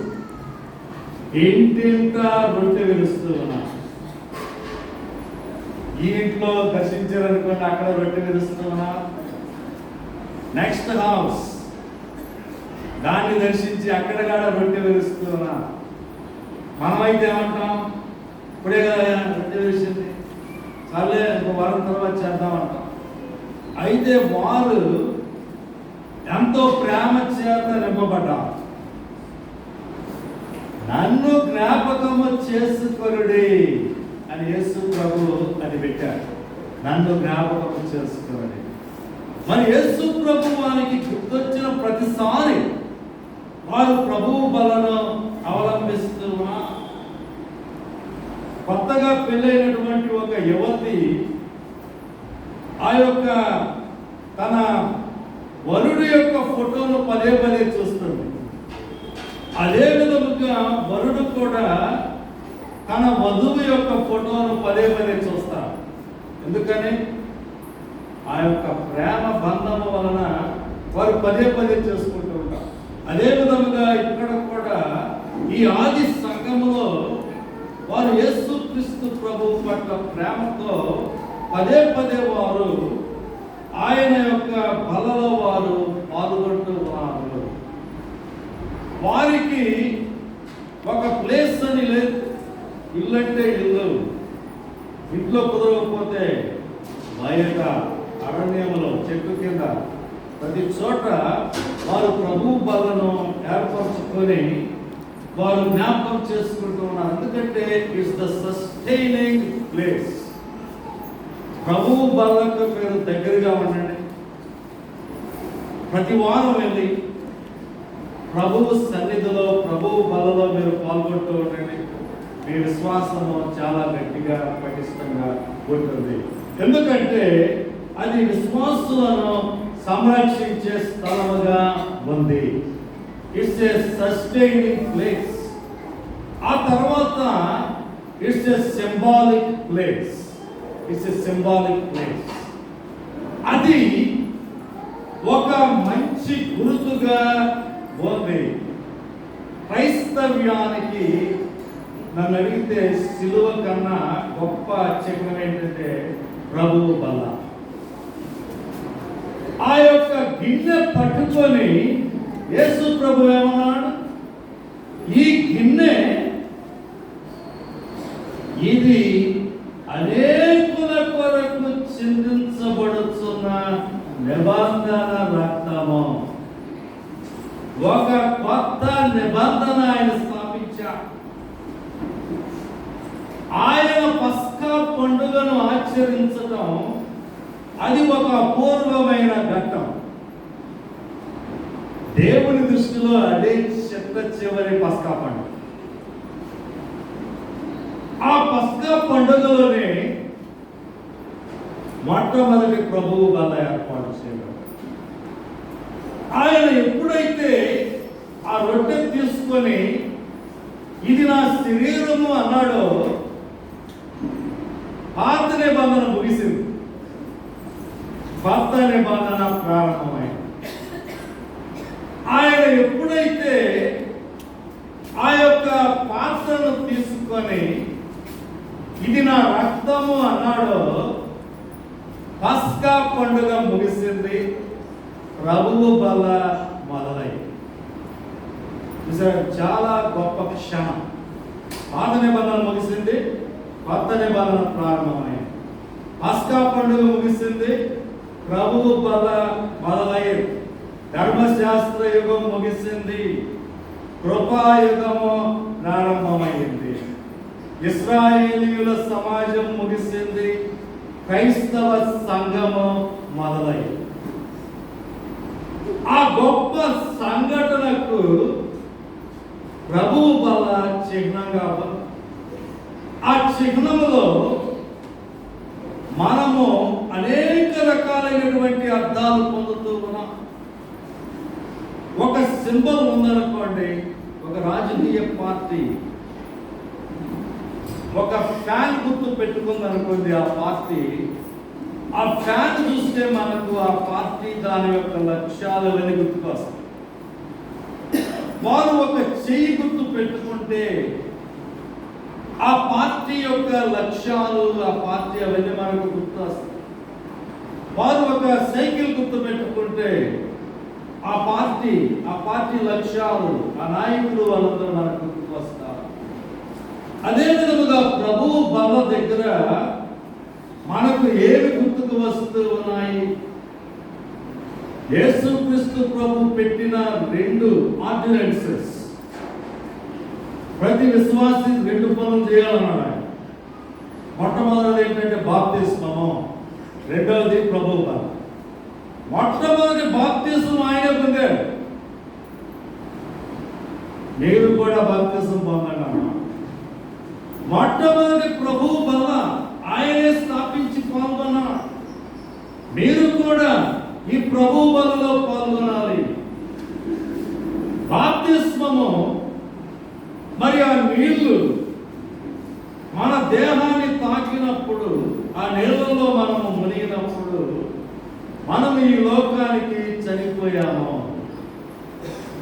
ఇంటింట రొట్టె విరుస్తూ ఉన్నారు. ఈ ఇంట్లో దర్శించారనుకోండి, అక్కడ రొట్టె విరుస్తూ ఉన్నారు. నెక్స్ట్ హౌస్ దాన్ని దర్శించి అక్కడ కూడా రొట్టె విరుస్తూ ఉన్నారు. మనమైతే ఏమంటాం, ఇప్పుడే కదా రొట్టె విరిసింది, సర్లే ఇంకో వారం తర్వాత చేద్దామంటాం. అయితే వారు ఎంతో ప్రేమ చేత నింపబడ్డారు. నన్ను జ్ఞాపకము చేసుకొనుడి అని యేసు ప్రభువు అని పెట్టారు. నన్ను జ్ఞాపకము చేసుకొనుడి. మరి యేసు ప్రభు వారికి గుర్తొచ్చిన ప్రతిసారి వారు ప్రభువు బలను అవలంబిస్తున్నా. కొత్తగా పెళ్ళైనటువంటి ఒక యువతి ఆ యొక్క తన వరుడు యొక్క ఫోటోను పదే పదే చూస్తుంది. అదే విధముగా వరుడు కూడా తన వధువు యొక్క ఫోటోను పదే పదే చూస్తారు. ఎందుకని? ఆ యొక్క ప్రేమ బంధము వలన వారు పదే పదే చేసుకుంటూ ఉంటారు. అదే విధముగా ఇక్కడ కూడా ఈ ఆది సంఘములో వారు యేసుక్రీస్తు ప్రభువు పట్ల ప్రేమతో పదే పదే వారు ఆయన యొక్క బలలో వారు పాల్గొంటూ ఉన్నారు. వారికి ఒక ప్లేస్ అని లేదు. ఇల్లు అంటే ఇల్లు, ఇంట్లో కుదరకపోతే బయట అరణ్యంలో చెట్టు కింద ప్రతి చోట వారు ప్రభు బలను ఏర్పరచుకొని వారు జ్ఞాపకం చేసుకుంటూ ఉన్నారు. ఎందుకంటే ఇట్స్ ద సస్టైనింగ్ ప్లేస్. ప్రభువు బలకు మీరు దగ్గరగా ఉండండి. ప్రతి వారం వెళ్ళి ప్రభువు సన్నిధిలో ప్రభువు బలలో మీరు పాల్గొంటూ ఉండండి. మీ విశ్వాసము చాలా గట్టిగా పటిష్టంగా ఉంటుంది. ఎందుకంటే అది విశ్వాసులను సంరక్షించే స్థలముగా ఉంది. It's a sustaining place. ఆ తర్వాత it's a symbolic place. It's A symbolic place. అది ఒక మంచి గుర్తుగా ఉంది. క్రైస్తవ్యానికి నన్ను అడిగితే సిలువ కన్నా గొప్ప చిహ్నం ఏంటంటే ప్రభువు బల. ఆ యొక్క గిన్నె పట్టుకొని యేసు ప్రభు ఏమన్నాడు? ఈ గిన్నె ఇది అనేకుల కొరకు చిందించబడుతున్న నిబంధన రక్తము. ఒక కొత్త నిబంధన ఆయన స్థాపించాడు. ఆయన పస్కా పండుగను ఆచరించడం అది ఒక అపూర్వమైన ఘట్టం. దేవుని దృష్టిలో అదే చివరి పస్కా పండుగ. ఆ పస్కా పండుగలోనే మొట్టమొదటి ప్రభువు బల ఏర్పాటు చేయడం. ఆయన ఎప్పుడైతే ఆ రొట్టె తీసుకొని ఇది నా శరీరము అన్నాడో పాత నిబంధన ముగిసింది. కొత్త నిబంధన ప్రారంభమైంది. ఆయన ఎప్పుడైతే ఆ యొక్క పాత్రను తీసుకొని ఇది నా రక్తము అన్నాడో పస్కా పండుగ ముగిసింది, ప్రభువు బల మొదలైంది. చాలా గొప్ప క్షణం. పాత నిబంధన ముగిసింది, కొత్త నిబంధన ప్రారంభమైంది. పస్కా పండుగ ముగిసింది, ప్రభువు బల మొదలైంది. ధర్మశాస్త్ర యుగం ముగిసింది, కృపాయుగము ప్రారంభమైంది. ఇశ్రాయేలీయుల సమాజం ముగిసింది, క్రైస్తవ సంఘము మొదలైంది. ఆ గొప్ప సంఘటనకు ప్రభువు బల చిహ్నంగా, ఆ చిహ్నములో మనము అనేక రకాలైనటువంటి అర్థాలు పొందుతూ ఉన్నాం. ఒక సింబల్ ఉందనుకోండి, ఒక రాజకీయ పార్టీ ఒక ఫ్యాన్ గుర్తు పెట్టుకుందనుకోండి, ఆ పార్టీ, ఆ ఫ్యాన్ చూస్తే మనకు ఆ పార్టీ దాని యొక్క లక్ష్యాలు అని గుర్తుకొస్తాయి. వారు ఒక చెయ్యి గుర్తు పెట్టుకుంటే ఆ పార్టీ యొక్క లక్ష్యాలు, ఆ పార్టీ అవన్నీ మనకు గుర్తొస్తాయి. వారు ఒక సైకిల్ గుర్తు పెట్టుకుంటే ఆ పార్టీ లక్ష్యాలు, ఆ నాయకులు వాళ్ళందరూ మనకు గుర్తుకొస్తారు. అదే విధముగా ప్రభువు బల దగ్గర మనకు ఏమి గుర్తుకు వస్తూ ఉన్నాయి? యేసుక్రీస్తు ప్రభు పెట్టిన 2 ఆర్డినెన్సెస్. ప్రతి విశ్వాసి 2 పనులు చేయాలన్నాడు ఆయన. మొట్టమొదటిది ఏంటంటే బాప్తిస్మము, రెండవది ప్రభువు బల. మొట్టమొదటి బాప్తిస్మం ఆయన పొందాడు. మీరు కూడా బాప్తిస్మం పొందండి. మొట్టమొదటి ప్రభువు బల ఆయనే స్థాపించి పాల్గొన్నాడు. మీరు కూడా ఈ ప్రభువు బలలో పాల్గొనాలి. బాప్తిస్మము మరి ఆ నీళ్లు మన దేహాన్ని తాకినప్పుడు, ఆ నీళ్ళలో మనము మునిగినప్పుడు మనం ఈ లోకానికి చనిపోయాము.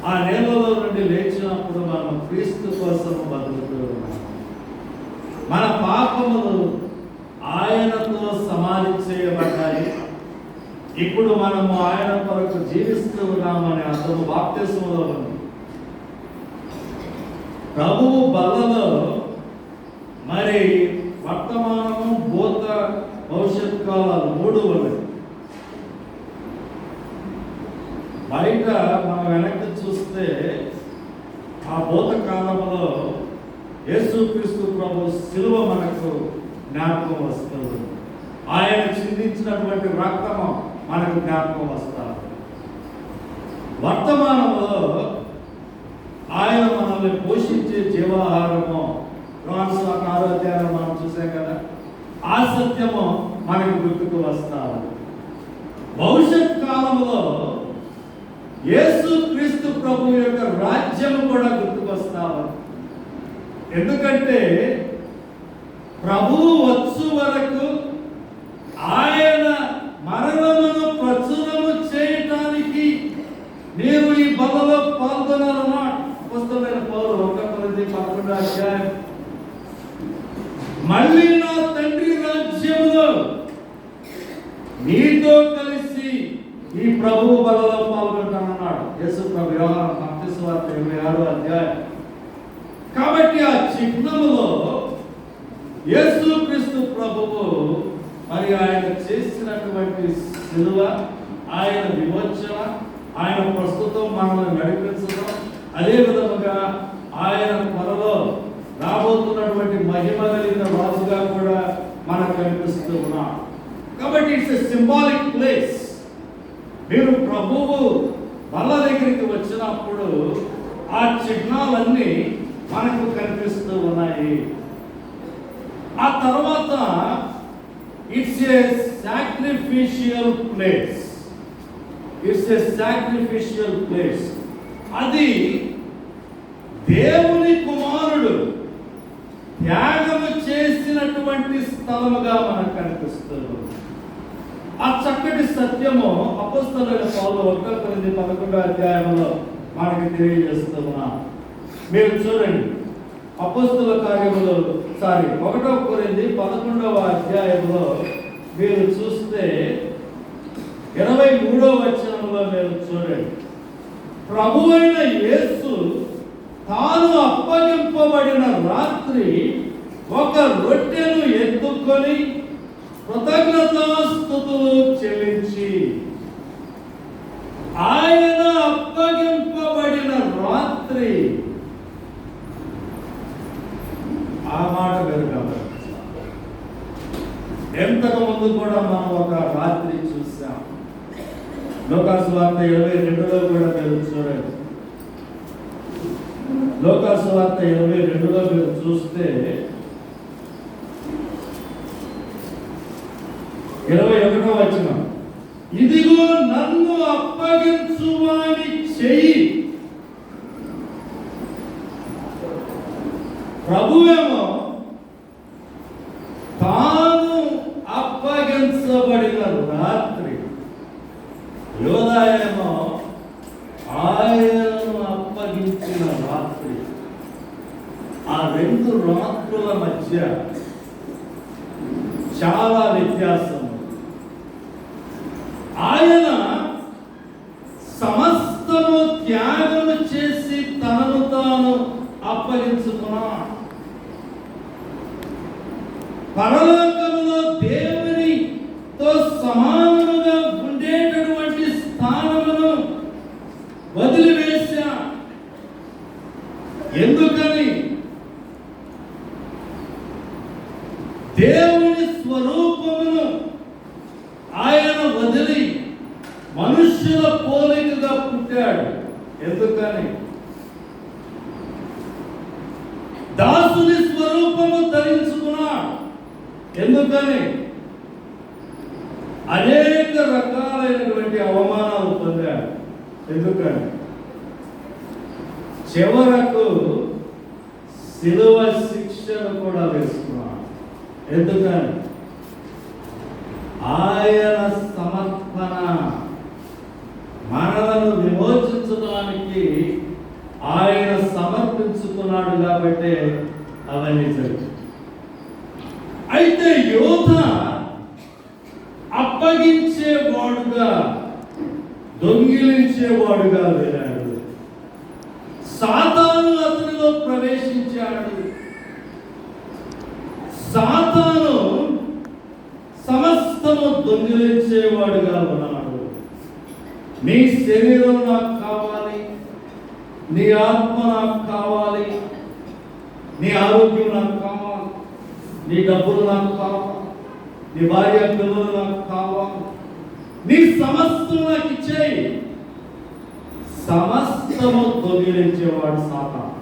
ఆ నీళ్ళలో నుండి లేచినప్పుడు మనం క్రీస్తు కోసం బతుకుతూ ఉన్నాము. మన పాపములు ఆయనతో సమాధి చేయబడ్డాయి. ఇప్పుడు మనము ఆయన కొరకు జీవిస్తూ ఉన్నామని అతను బాప్తిస్మములో ఉంది. ప్రభువు బలలో మరి వర్తమానము, భూత, భవిష్యత్ కాలాలు 3 ఉన్నాయి. బయట మనం వెనక్కి చూస్తే ఆ భూత కాలంలో యేసుక్రీస్తు ప్రభు శిలువ మనకు జ్ఞాపకం వస్తుంది. ఆయన చిందించినటువంటి రక్తము మనకు జ్ఞాపకం వస్తారు. వర్తమానంలో ఆయన మనల్ని పోషించే జీవాహారము, యోహాను 6వ అధ్యాయం మనం చూసాం కదా, ఆ సత్యము మనకు గుర్తుకు వస్తారు. భవిష్యత్ కాలంలో యేసుక్రీస్తు ప్రభు యొక్క రాజ్యం కూడా గుర్తుకొస్తారు. ఎందుకంటే ప్రభువు వచ్చు వరకు ఆయన మరణమును ప్రచురము చేయటానికి మీరు ఈ బలలో పాల్గొనాలన్నాడు అపొస్తలుడైన పౌలు 1 కొరింథీ 11వ అధ్యాయం. మళ్ళీ నా తండ్రి రాజ్యములో నీతో కలిసి ఈ ప్రభువు బలలో పాల్గొంటానన్నాడు యేసు ప్రభు. యోహాను మత్తయి సువార్త 26వ అధ్యాయం. కాబట్టి ఆ చిహ్నములో యేసుక్రీస్తు ప్రభువు మరి ఆయన చేసినటువంటి శిలువ, ఆయన విమోచన, ఆయన ప్రస్తుతం మనల్ని నడిపించడం, అదే విధముగా ఆయన త్వరలో రాబోతున్నటువంటి మహిమ కలిగిన రాజుగా కూడా మనకు కనిపిస్తూ ఉన్నాం. కాబట్టి ఇట్స్ ఎ సింబాలిక్ ప్లేస్. మీరు ప్రభువు బల్ల దగ్గరికి వచ్చినప్పుడు ఆ చిహ్నాలన్నీ మనకు కనిపిస్తూ ఉన్నాయి. ఆ తర్వాత it's a sacrificial place. It's A sacrificial place. అది దేవుని కుమారుడు త్యాగము చేసినటువంటి స్థలముగా మనకు కనిపిస్తుంది. ఆ చక్కటి సత్యము అపొస్తలుడైన పౌలు 1 కొరింథీ 11వ అధ్యాయంలో మనకి తెలియజేస్తున్నా. మీరు చూడండి, అపోస్తుల కార్యములు 1 కొరింథీ 11వ అధ్యాయంలో మీరు చూస్తే 23వ వచనంలో మీరు చూడండి. ప్రభువైన యేసు తాను అప్పగింపబడిన రాత్రి ఒక రొట్టెను ఎత్తుకొని కృతజ్ఞతాస్తుతులు చెల్లించి, ఆయన అప్పగింపబడిన రాత్రి, ఆ మాట వెనుక ఎంతకు ముందు కూడా మనం ఒక రాత్రి చూసాం. లోకాసు వార్త 22లో కూడా మీరు చూడండి. లోకాసు వార్త 22లో మీరు చూస్తే 21వ వచనం, ఇదిగో నన్ను అప్పగించువాని చెయ్యి. ప్రభువేమో తాను అప్పగించబడిన రాత్రి, యోదాయేమో ఆయనను అప్పగించిన రాత్రి. ఆ 2 రాత్రుల మధ్య చాలా వ్యత్యాసం. ఆయన సమస్తము త్యాగము చేసి తనను తాను అప్పగించుకున్నాడు. పరలోకములో దేవునితో సమానముగా ఉండేటటువంటి స్థానమును వదిలివేశా. ఎందుకని? దేవుని స్వరూపమును ఆయన వదిలి మనుష్యుల పోలికగా పుట్టాడు. ఎందుకని? దాసుని స్వరూపము ధరించుకున్నాడు. ఎందుకని? అనేక రకాలైనటువంటి అవమానాలు పొందాడు. ఎందుకని? చివరకు శిలువ శిక్షను కూడా వేసుకున్నాడు. ఎందుకని? ఆయన సమర్పణ మనలను విమోచించడానికి ఆయన సమర్పించుకున్నాడు కాబట్టి అవన్నీ జరిగాయి. అయితే యోధ అప్పగించేవాడుగా, దొంగిలించేవాడుగా వెళ్ళాడు. సాతాను అతనిలో ప్రవేశించాడు. సాతాను సమస్తము దొంగిలించేవాడుగా ఉన్నాడు. నీ శరీరం నాకు కావాలి, నీ ఆత్మ నాకు కావాలి, నీ ఆరోగ్యం నాకు కావాలి, నీ డబ్బులు నాకు కావాలి, నీ భార్య పిల్లలు నాకు కావాలి, నీ సమస్తం నాకు ఇచ్చేయి. సమస్తము దొంగిలించేవాడు సాతాను.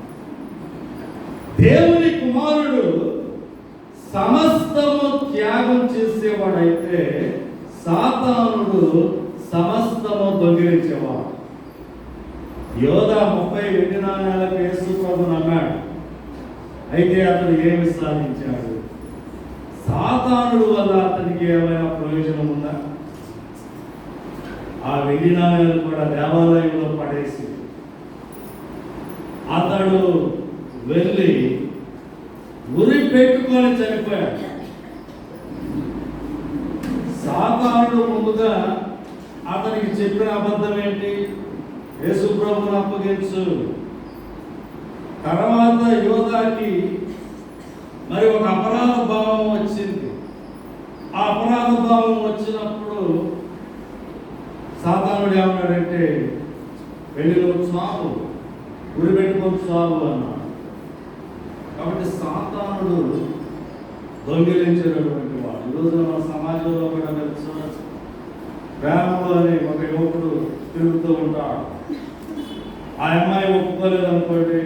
దేవుని కుమారుడు సమస్తము త్యాగం చేసేవాడైతే సాతానుడు సమస్తము దొంగిలించేవాడు. యోధ 30 వెండి నాణ్యాలకు యేసు ప్రభువును అమ్మాడు. అయితే అతను ఏమి సాధించాడు? సాతానుడు వల్ల అతనికి ఏమైనా ప్రయోజనం ఉందా? ఆ వెండి నాణ్యాలు కూడా దేవాలయంలో పడేసి అతడు వెళ్ళి ఉరి పెట్టుకొని చనిపోయాడు. సాతానుడు ముందుగా అతనికి చెప్పిన అబద్ధం ఏంటి? యేసు ప్రభువును అప్పగించు. తర్వాత యోధాకి మరి ఒక అపరాధ భావం వచ్చింది. ఆ అపరాధ భావం వచ్చినప్పుడు సాతానుడు ఏమన్నాడంటే, వెళ్ళి నువ్వు చావు, ఉరి పెట్టుకొని చావు అన్నాడు. కాబట్టి సాతానుడు దొంగిలించేటటువంటి వాడు. ఈరోజు మన సమాజంలో కూడా మీరు చూడవచ్చు. గ్రామంలో అని ఒక యువకుడు తిరుగుతూ ఉంటాడు. ఆ అమ్మాయి ఒప్పుకోలేదు అనుకోండి,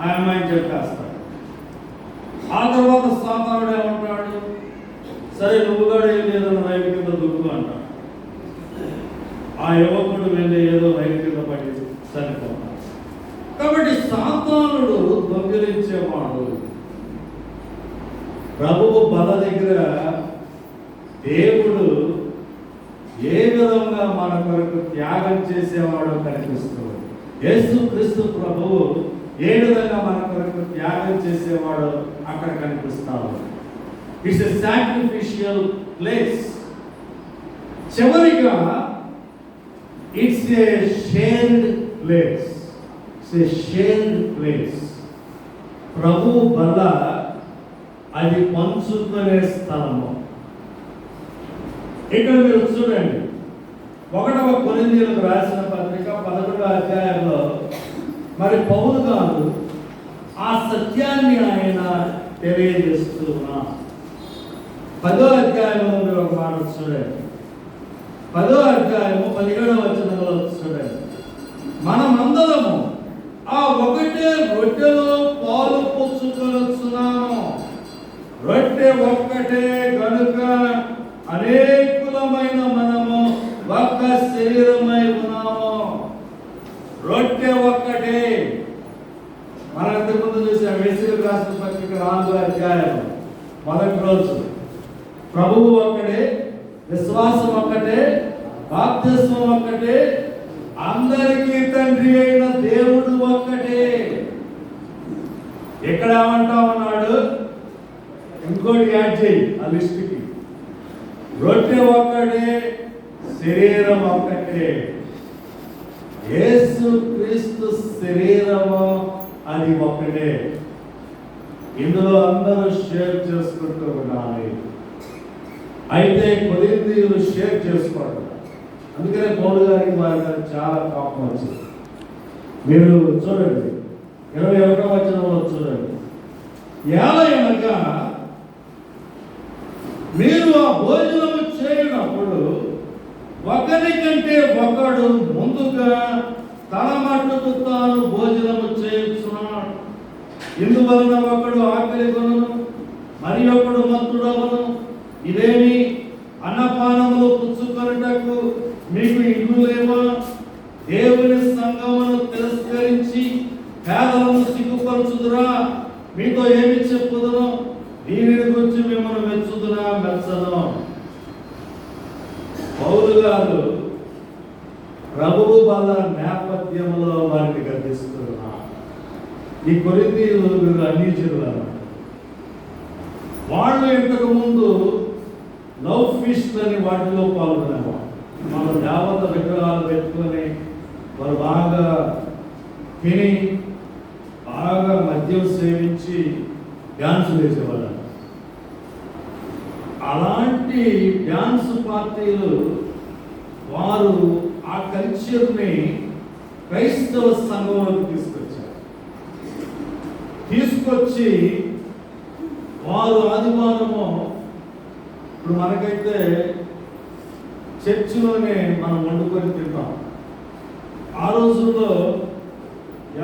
ఆ అమ్మాయిని చెప్పేస్తాడు. ఆ తర్వాత సాతానుడు ఏమంటాడు, సరే నువ్వు కూడా ఏదైనా రైలు కింద దుక్కు అంటాడు. ఆ యువకుడు వెళ్ళి ఏదో రైలు కింద పడి చనిపోతాడు. కాబట్టి సాతానుడు దొంగిలించేవాడు. ప్రభువు బల దగ్గర దేవుడు ఏ విధంగా మన కొరకు త్యాగం చేసేవాడో కనిపిస్తుంది. యేసు క్రీస్తు ప్రభువు ఏ విధంగా మన కొరకు త్యాగం చేసేవాడు అక్కడ కనిపిస్తాడు. It's a sacrificial place. చివరిగా it's a shared place. It's a shared place. ప్రభు బల్ల అది పంచుకునే స్థలము. ఇక్కడ మీరు చూడండి, 1వ కొరింథీయులకు రాసిన పత్రిక 11వ అధ్యాయంలో మరి పౌలు గారు ఆ సత్యాన్ని ఆయన తెలియజేస్తున్నా. 10వ అధ్యాయంలో మీరు ఒక మాట చూడండి. 10వ అధ్యాయము 17వ వచనంలో చూడండి. మనమందరము ఆ ఒకటే రొట్టెలో పాలు పుచ్చుకొనుచున్నాము. రొట్టె ఒక్కటే గనుక అనేకులమైన మనము ఒక్క శరీరమై ఉన్నాము. రొట్టె ఒక్కటే. మనం ఇంతకుముందు చూసాం వేసవి రాసిన పత్రిక 4వ అధ్యాయం 1వ రోజు. ప్రభువు ఒక్కడే, విశ్వాసం ఒక్కటే, బాప్తిస్మం ఒక్కటే, అందరికీ తండ్రి అయిన దేవుడు ఒక్కటే. ఎక్కడ ఏమంటా ఉన్నాడు? ఇంకోటి యాడ్ చేయి ఆ లిస్టుకి. రొట్టె ఒక్కటే, శరీరం ఒక్కటే. యేసు క్రీస్తు శరీరము అది ఒక్కటే. ఇందులో అందరూ షేర్ చేసుకుంటూ ఉండాలి. అయితే కొరింథీయులు షేర్ చేసుకోవడం. అందుకనే పౌలు గారికి వారి చాలా కోపం వచ్చింది. మీరు చూడండి 21వ వచనంలో చూడండి. ఏలయనగా మీరు ఆ భోజనము చేయనప్పుడు ఒకరికంటే ఒకడు ముందుగా తన మట్టుకు తాను భోజనము చేయుచున్నాడు. ఇందువలన ఒకడు ఆకలి కొనును, మరి ఒకడు మత్తుడవను. ఇదేమి అన్నపానములు పుచ్చుకొనుటకు మీకు ఇల్లు లేవా? దేవుని సంఘమును తిరస్కరించి పేదలను సిగ్గుపరచుదురా? మీతో ఏమి చెప్పుదును? దీనిని గురించి మిమ్మల్ని మెచ్చుదునా మెచ్చను? పౌలు గారు ప్రభువు బల్ల నేపథ్యంలో వారిని గర్దిస్తున్నారు. ఈ కొరింథీయులు వీరు అన్యజనులు. వాళ్ళు ఇంతకు ముందు లవ్ ఫీస్ట్ అని వాటిలో పాల్గొనేవారు. మన దేవత విగ్రహాలు పెట్టుకొని వారు బాగా తిని బాగా మద్యం సేవించి డ్యాన్స్ వేసేవాళ్ళు. అలాంటి డ్యాన్స్ పార్టీలు వారు ఆ కల్చర్ని క్రైస్తవ సంఘంలోకి తీసుకొచ్చి వారు ఆదివారము, ఇప్పుడు మనకైతే చర్చిలోనే మనం వండుకొని తింటాం. ఆ రోజుల్లో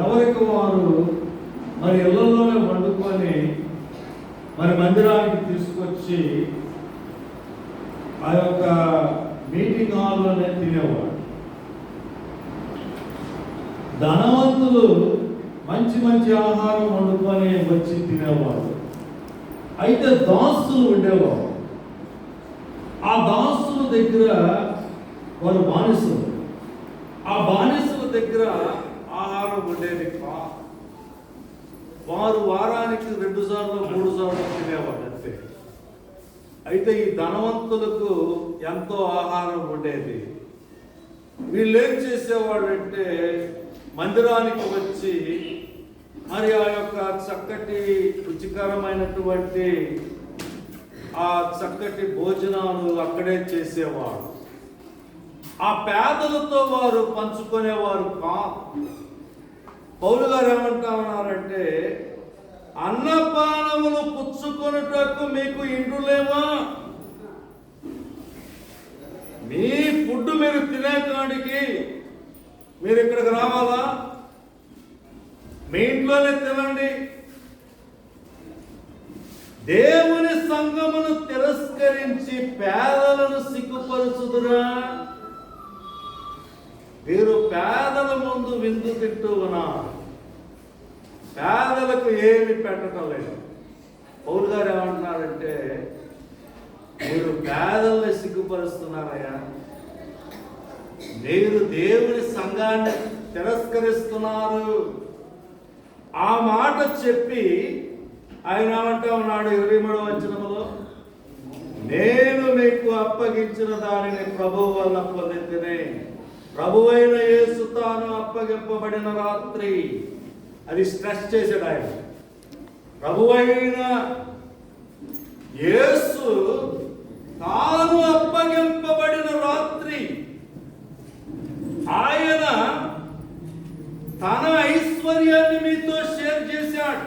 ఎవరికి వారు మరి ఇళ్లలోనే వండుకొని మరి మందిరానికి తీసుకొచ్చి ఆ యొక్క మీటింగ్ హాల్లోనే తినేవాడు. ధనవంతులు మంచి మంచి ఆహారం వండుకొని వచ్చి తినేవాడు. అయితే దాసులు ఉండేవారు. ఆ దాసుల దగ్గర వారు బానిసలు. ఆ బానిసల దగ్గర ఆహారం ఉండేది కాదు. వారు వారానికి 2 సార్లు 3 సార్లు తినేవాడు అంతే. అయితే ఈ ధనవంతులకు ఎంతో ఆహారం ఉండేది. వీళ్ళు ఏం చేసేవాడు అంటే మందిరానికి వచ్చి మరి ఆ యొక్క చక్కటి రుచికరమైనటువంటి ఆ చక్కటి భోజనాలు అక్కడే చేసేవాడు. ఆ పేదలతో వారు పంచుకునేవారు కాదు. పౌలు గారు ఏమంటా ఉన్నారంటే అన్నపానములు పుచ్చుకొనుటకు మీకు ఇండ్లు లేవా? మీ ఫుడ్ మీరు తినేకాడికి మీరు ఇక్కడికి రావాలా? మీ ఇంట్లోనే తినండి. దేవుని సంఘమును తిరస్కరించి పేదలను సిగ్గుపరుచుదురా? మీరు పేదల ముందు విందు తింటూ ఉన్నారు, పేదలకు ఏమి పెట్టడం లేదు. పౌలు గారు ఏమంటున్నారంటే మీరు పేదల్ని సిగ్గుపరుస్తున్నారయ్యా, మీరు దేవుని సంఘాన్ని తిరస్కరిస్తున్నారు. ఆ మాట చెప్పి ఆయన ఏమంటా ఉన్నాడు 23వ వచనములో, నేను మీకు అప్పగించిన దానిని ప్రభువు వల్ల పొందితిని. ప్రభువైన యేసు తాను అప్పగింపబడిన రాత్రి, అది స్ట్రెస్ చేశాడు ఆయన. ప్రభువైన యేసు తాను అప్పగింపబడిన రాత్రి ఆయన తన ఐశ్వర్యాన్ని మీతో షేర్ చేశాడు.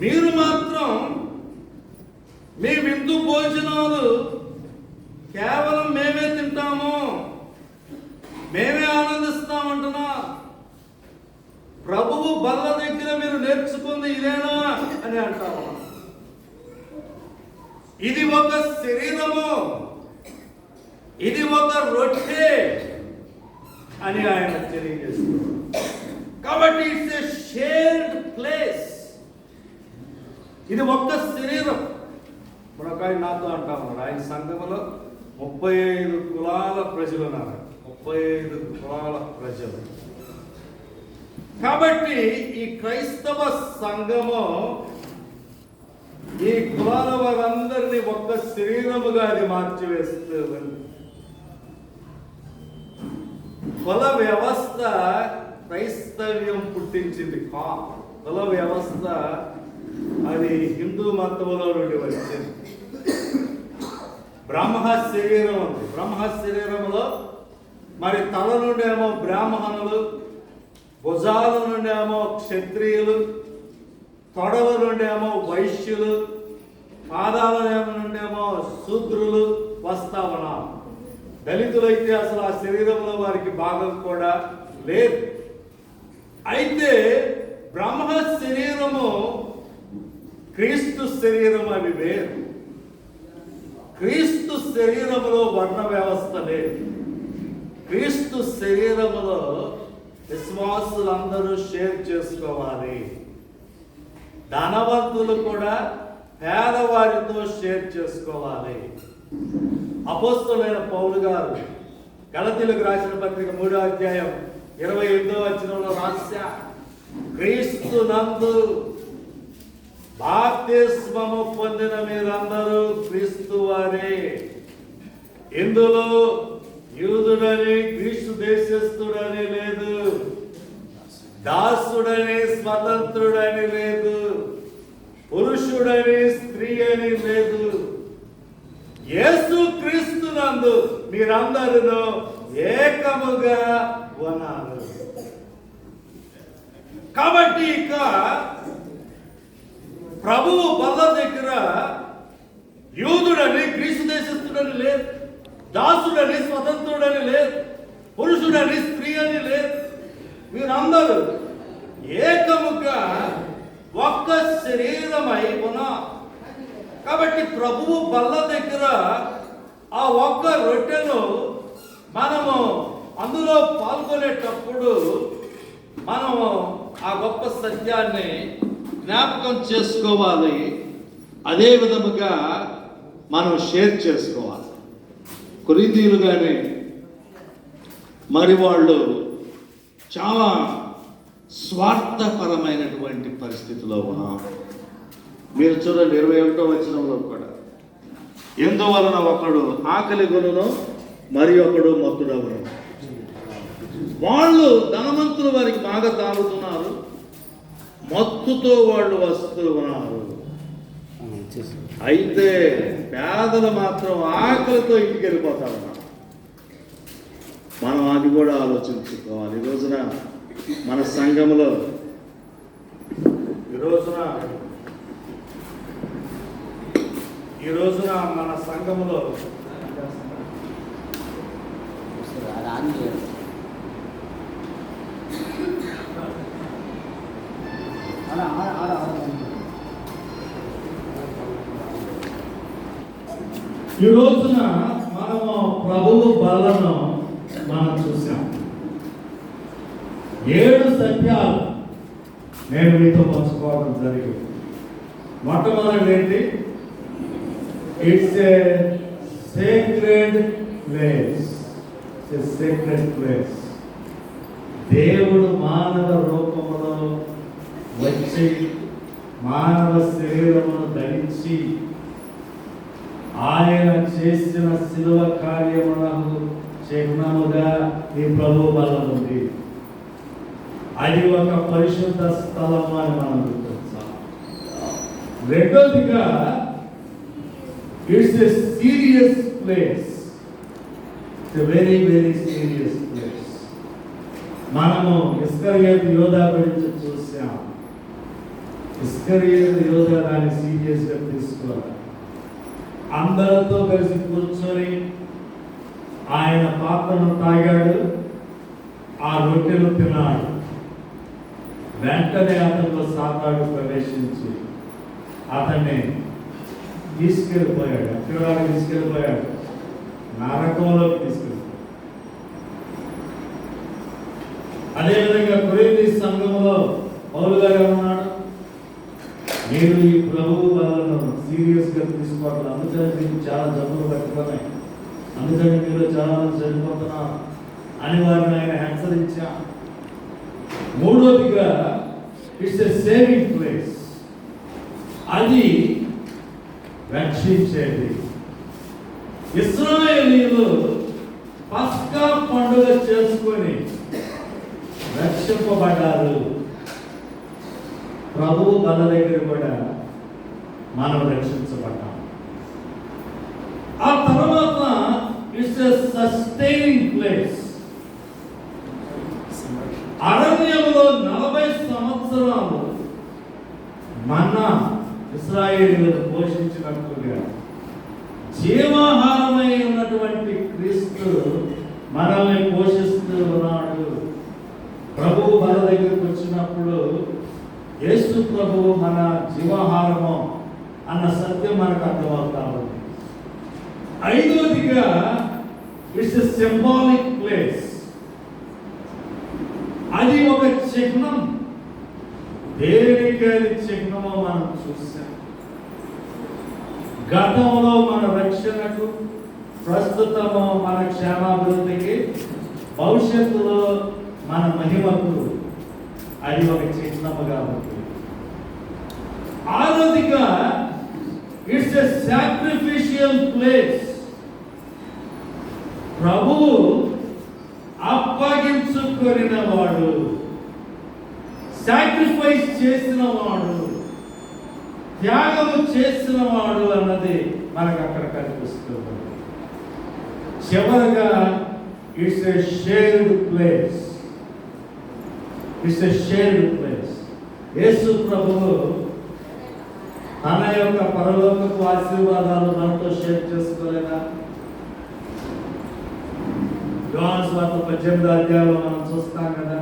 మీరు మాత్రం మీ విందు భోజనాలు కేవలం మేమే తింటాము, మేమే ఆనందిస్తామంటున్నా. ప్రభువు బల్ల దగ్గర మీరు నేర్చుకుంది ఇదేనా అని అంటాము. ఇది ఒక శరీరము, ఇది ఒక రొట్టె అని ఆయన తెలియజేస్తున్నారు. కాబట్టి ఇట్స్ ఏ షేర్డ్ ప్లేస్. ఇది ఒక్క శరీరం. ఇప్పుడు ఒక ఆయన నాతో అంటా ఉన్నారు, ఆయన సంఘములో 35 కులాల ప్రజలు ఉన్నారు. 35 కులాల ప్రజలు. కాబట్టి ఈ క్రైస్తవ సంఘము ఈ కులాల వారందరినీ ఒక్క శరీరముగా అది మార్చివేస్తుంది. కుల వ్యవస్థ క్రైస్తవ్యం పుట్టించింది. కుల వ్యవస్థ అది హిందూ మతంలో నుండి వచ్చింది. బ్రహ్మ శరీరం ఉంది. బ్రహ్మ శరీరంలో మరి తల నుండి ఏమో బ్రాహ్మణులు, భుజాల నుండి ఏమో క్షత్రియులు, తొడల నుండి ఏమో వైశ్యులు, పాదాల నుండి ఏమో శూద్రులు వస్తా ఉన్నారు. దళితులైతే అసలు ఆ శరీరంలో వారికి భాగం కూడా లేదు. అయితే బ్రహ్మ శరీరము క్రీస్తు శరీరం అవి వేరు. క్రీస్తు శరీరములో వర్ణ వ్యవస్థ లేదు. క్రీస్తు శరీరములో విశ్వాసులందరూ షేర్ చేసుకోవాలి. ధనవంతులు కూడా పేదవారితో షేర్ చేసుకోవాలి. అపోస్తలుడైన పౌలు గారు గలతీయులకు రాసిన పత్రిక 3వ అధ్యాయం 28వ వచనంలో రాశా, క్రీస్తు నందు బాప్తిస్మము పొందిన మీరందరూ క్రీస్తు వారే. ఇందులో యూదుడని క్రీస్తు దేశస్థుడని లేదు, దాసుడని స్వతంత్రుడని లేదు, పురుషుడని స్త్రీ అని లేదు. యేసు క్రీస్తు నందు మీరందరూ ఏకముగా ఉన్నారు. కాబట్టి ఇక ప్రభువు బల్ల దగ్గర యూదుడని క్రీస్తు దేశస్థుడని లేదు, దాసుడని స్వతంత్రుడని లేదు, పురుషుడని స్త్రీ అని లేదు. మీరందరూ ఏకముగా ఒక్క శరీరమై ఉన్నారు. కాబట్టి ప్రభువు బల్ల దగ్గర ఆ ఒక్క రొట్టెను మనము అందులో పాల్గొనేటప్పుడు మనము ఆ గొప్ప సత్యాన్ని జ్ఞాపకం చేసుకోవాలి. అదే విధముగా మనం షేర్ చేసుకోవాలి. కొరింథీయులు కానీ మరి వాళ్ళు చాలా స్వార్థపరమైనటువంటి పరిస్థితిలో ఉన్నారు. మీరు చూడండి 21వ వచనంలో కూడా, ఎందువలన ఒకడు ఆకలి గొనును మరి ఒకడు మత్తుడవను. వాళ్ళు ధనవంతులు వారికి బాగా తాగుతున్నారు, మత్తుతో వాళ్ళు వస్తూ ఉన్నారు. అయితే పేదలు మాత్రం ఆకలితో ఇంటికి వెళ్ళిపోతా ఉన్నారు. మనం అది కూడా ఆలోచించుకోవాలి. మన సంఘంలో ఈ రోజున మన సంఘంలో ఈ రోజున మనము ప్రభువు బలను మనం చూసాం. 7 సత్యాలు నేను మీతో పంచుకోవడం జరిగింది. మొట్టమొదటి ఏంటి? It's a sacred place. దేవుడు మానవ రూపములో వచ్చి మానవ శరీరమును ధరించి ఆయన చేసిన శిలువ కార్యములకు చిహ్నముగా ఈ ప్రభు బలం ఉంది. అది ఒక పరిశుద్ధ స్థలము అని మనం గుర్తించాలి. రెండోదిగా it's a serious place. It's a very very serious place. మనము ఇస్కరియోతు యోధా గురించి చూసాం. ఇస్కరియోతు యోధా దాన్ని సీరియస్గా తీసుకోవాలి. అందరితో కలిసి కూర్చొని ఆయన పాత్రను తాగాడు, ఆ రొట్టెలు తిన్నాడు. వెంటనే అతనిలో సాతాను ప్రవేశించి అతన్ని తీసుకెళ్ళిపోయాడు. ఎక్కడికి తీసుకెళ్ళిపోయాడు? నరకంలోకి తీసుకెళ్ళిపోయాడు. అదేవిధంగా కొరింథీ సంఘంలో పౌలు గారు ఉన్నాడు, మీరు ఈ ప్రభువు వలన సీరియస్గా తీసుకోవట్లేదు, అందుకని మీకు చాలా జబ్బులు పట్టుకున్నాయి, అందుకని మీరు చాలా మంది చనిపోతున్నారు అని వారిని ఆయన హెచ్చరించా. మూడోదిగా ఇట్స్ ఎ సేవింగ్ ప్లేస్. అది రక్షించేది. ఇశ్రాయేలీయులు పస్కా పండుగ చేసుకొని రక్షింపబడ్డారు. ప్రభువు బల దగ్గర కూడా మనం రక్షించబడ్డాం. ఆ తర్వాత ఇట్స్ ఎ సస్టైనింగ్ ప్లేస్. అరణ్యంలో 40 సంవత్సరాలు మన్నా ఇశ్రాయేలీయులను పోషించినట్లుగా జీవాహారమై ఉన్నటువంటి క్రీస్తు మనల్ని పోషిస్తూ ఉన్నాడు. ప్రభువు మన దగ్గరకు వచ్చినప్పుడు యేసు ప్రభువు మన జీవాహారము అన్న సత్యం మనకు అర్థమవుతా ఉంది. ఐదవదిగా ఇట్స్ ఎ సింబాలిక్ ప్లేస్. అది ఒక చిహ్నం. దేనికి అది చిహ్నమో మనం చూసాం. గతంలో మన రక్షణకు, ప్రస్తుతము మన క్షేమాభివృద్ధికి, భవిష్యత్తులో మన మహిమకు అది ఒక చిహ్నముగా ఉంది. ఆరోదిగా ఇట్స్ ఎ సాక్రిఫిషియల్ ప్లేస్. ప్రభువు అప్పగించుకొనిన వాడు, సాక్రిఫైస్ చేసిన వాడు, త్యాగము చేసిన వాడు అన్నది మనకు అక్కడ కనిపిస్తుంది. చివరగా it's a shared place. It's a shared place. Yesu ప్రభువు తన యొక్క పరలోకపు ఆశీర్వాదాలు మనతో షేర్ చేసుకోలేదా? యోహాను సువార్త 18వ అధ్యాయంలో మనం చూస్తాం కదా,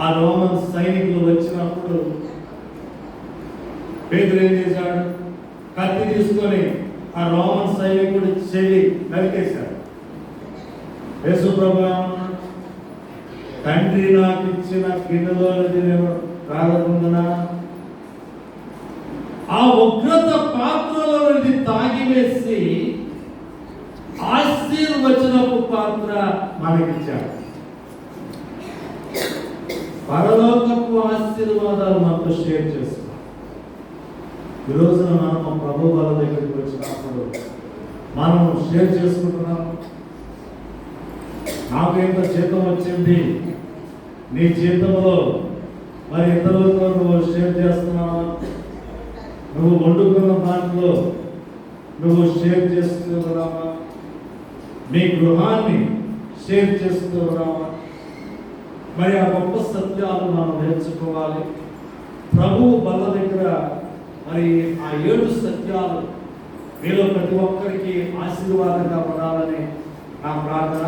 ఆ రోమన్ సైనికులు వచ్చినప్పుడు పేతురు ఏం చేశాడు? కత్తి తీసుకొని ఆ రోమన్ సైనికుడి చెవి నరికేశాడు. యేసు ప్రభువు ఏమన్నాడు? తండ్రి నాకు ఇచ్చిన గిన్నెలోనిది నేను తాగకుండానా? ఆ ఉగ్రత పాత్రలోనిది తాగివేసి ఆశీర్వచనపు పాత్ర మనకిచ్చాడు. పరలోకపు ఆశీర్వాదాలు మనతో షేర్ చేస్తున్నాం. ఈ రోజున మనం ప్రభు వాళ్ళ దగ్గరికి వచ్చినప్పుడు మనం షేర్ చేసుకుంటున్నాం. నాకు ఎంత జీతం వచ్చింది, నీ జీతంలో మరి ఇతరులతో నువ్వు షేర్ చేస్తున్నావా? నువ్వు వండుకున్న దాంట్లో నువ్వు షేర్ చేస్తున్నావా? మీ గృహాన్ని షేర్ చేస్తున్నావా? మరి ఆ గొప్ప సత్యాలు మనం నేర్చుకోవాలి. ప్రభువు బల్ల దగ్గర మరి ఆ 7 సత్యాలు మీలో ప్రతి ఒక్కరికి ఆశీర్వాదంగా పడాలని నా ప్రార్థన.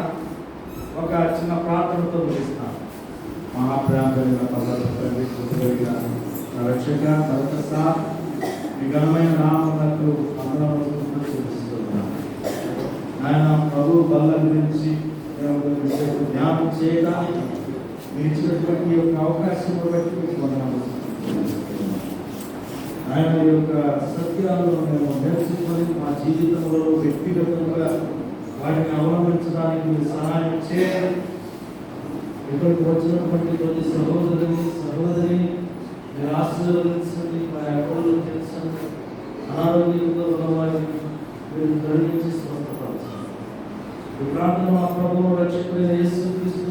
ఒక చిన్న ప్రార్థనతో ముగిస్తాను. మహాప్రార్థన రక్షక తరత మీ ఘనమైన నామమునకు వందనములు చూపిస్తున్నాను. ఆయన ప్రభు బల్ల గురించి జ్ఞాపకం చేయడానికి మీరు ఇచ్చినటువంటి యొక్క అవకాశం బట్టి మీకు వందనాలు. ఆయన యొక్క సత్యాలను మేము నేర్చుకొని మా జీవితంలో వ్యక్తిగతంగా వాటిని అవలంబించడానికి మీరు సహాయం చేయాలి. ఇక్కడికి వచ్చినటువంటి ప్రతి సహోదరిని మీరు ఆశీర్వదించండి, మా అకౌంట్లో తెలుసండి. అనారోగ్యంతో ఉన్న వారిని మీరు కరుణించి స్వస్థపరచండి. ఈ ప్రార్థన మా ప్రభువు రక్షకుడైన యేసుక్రీస్తు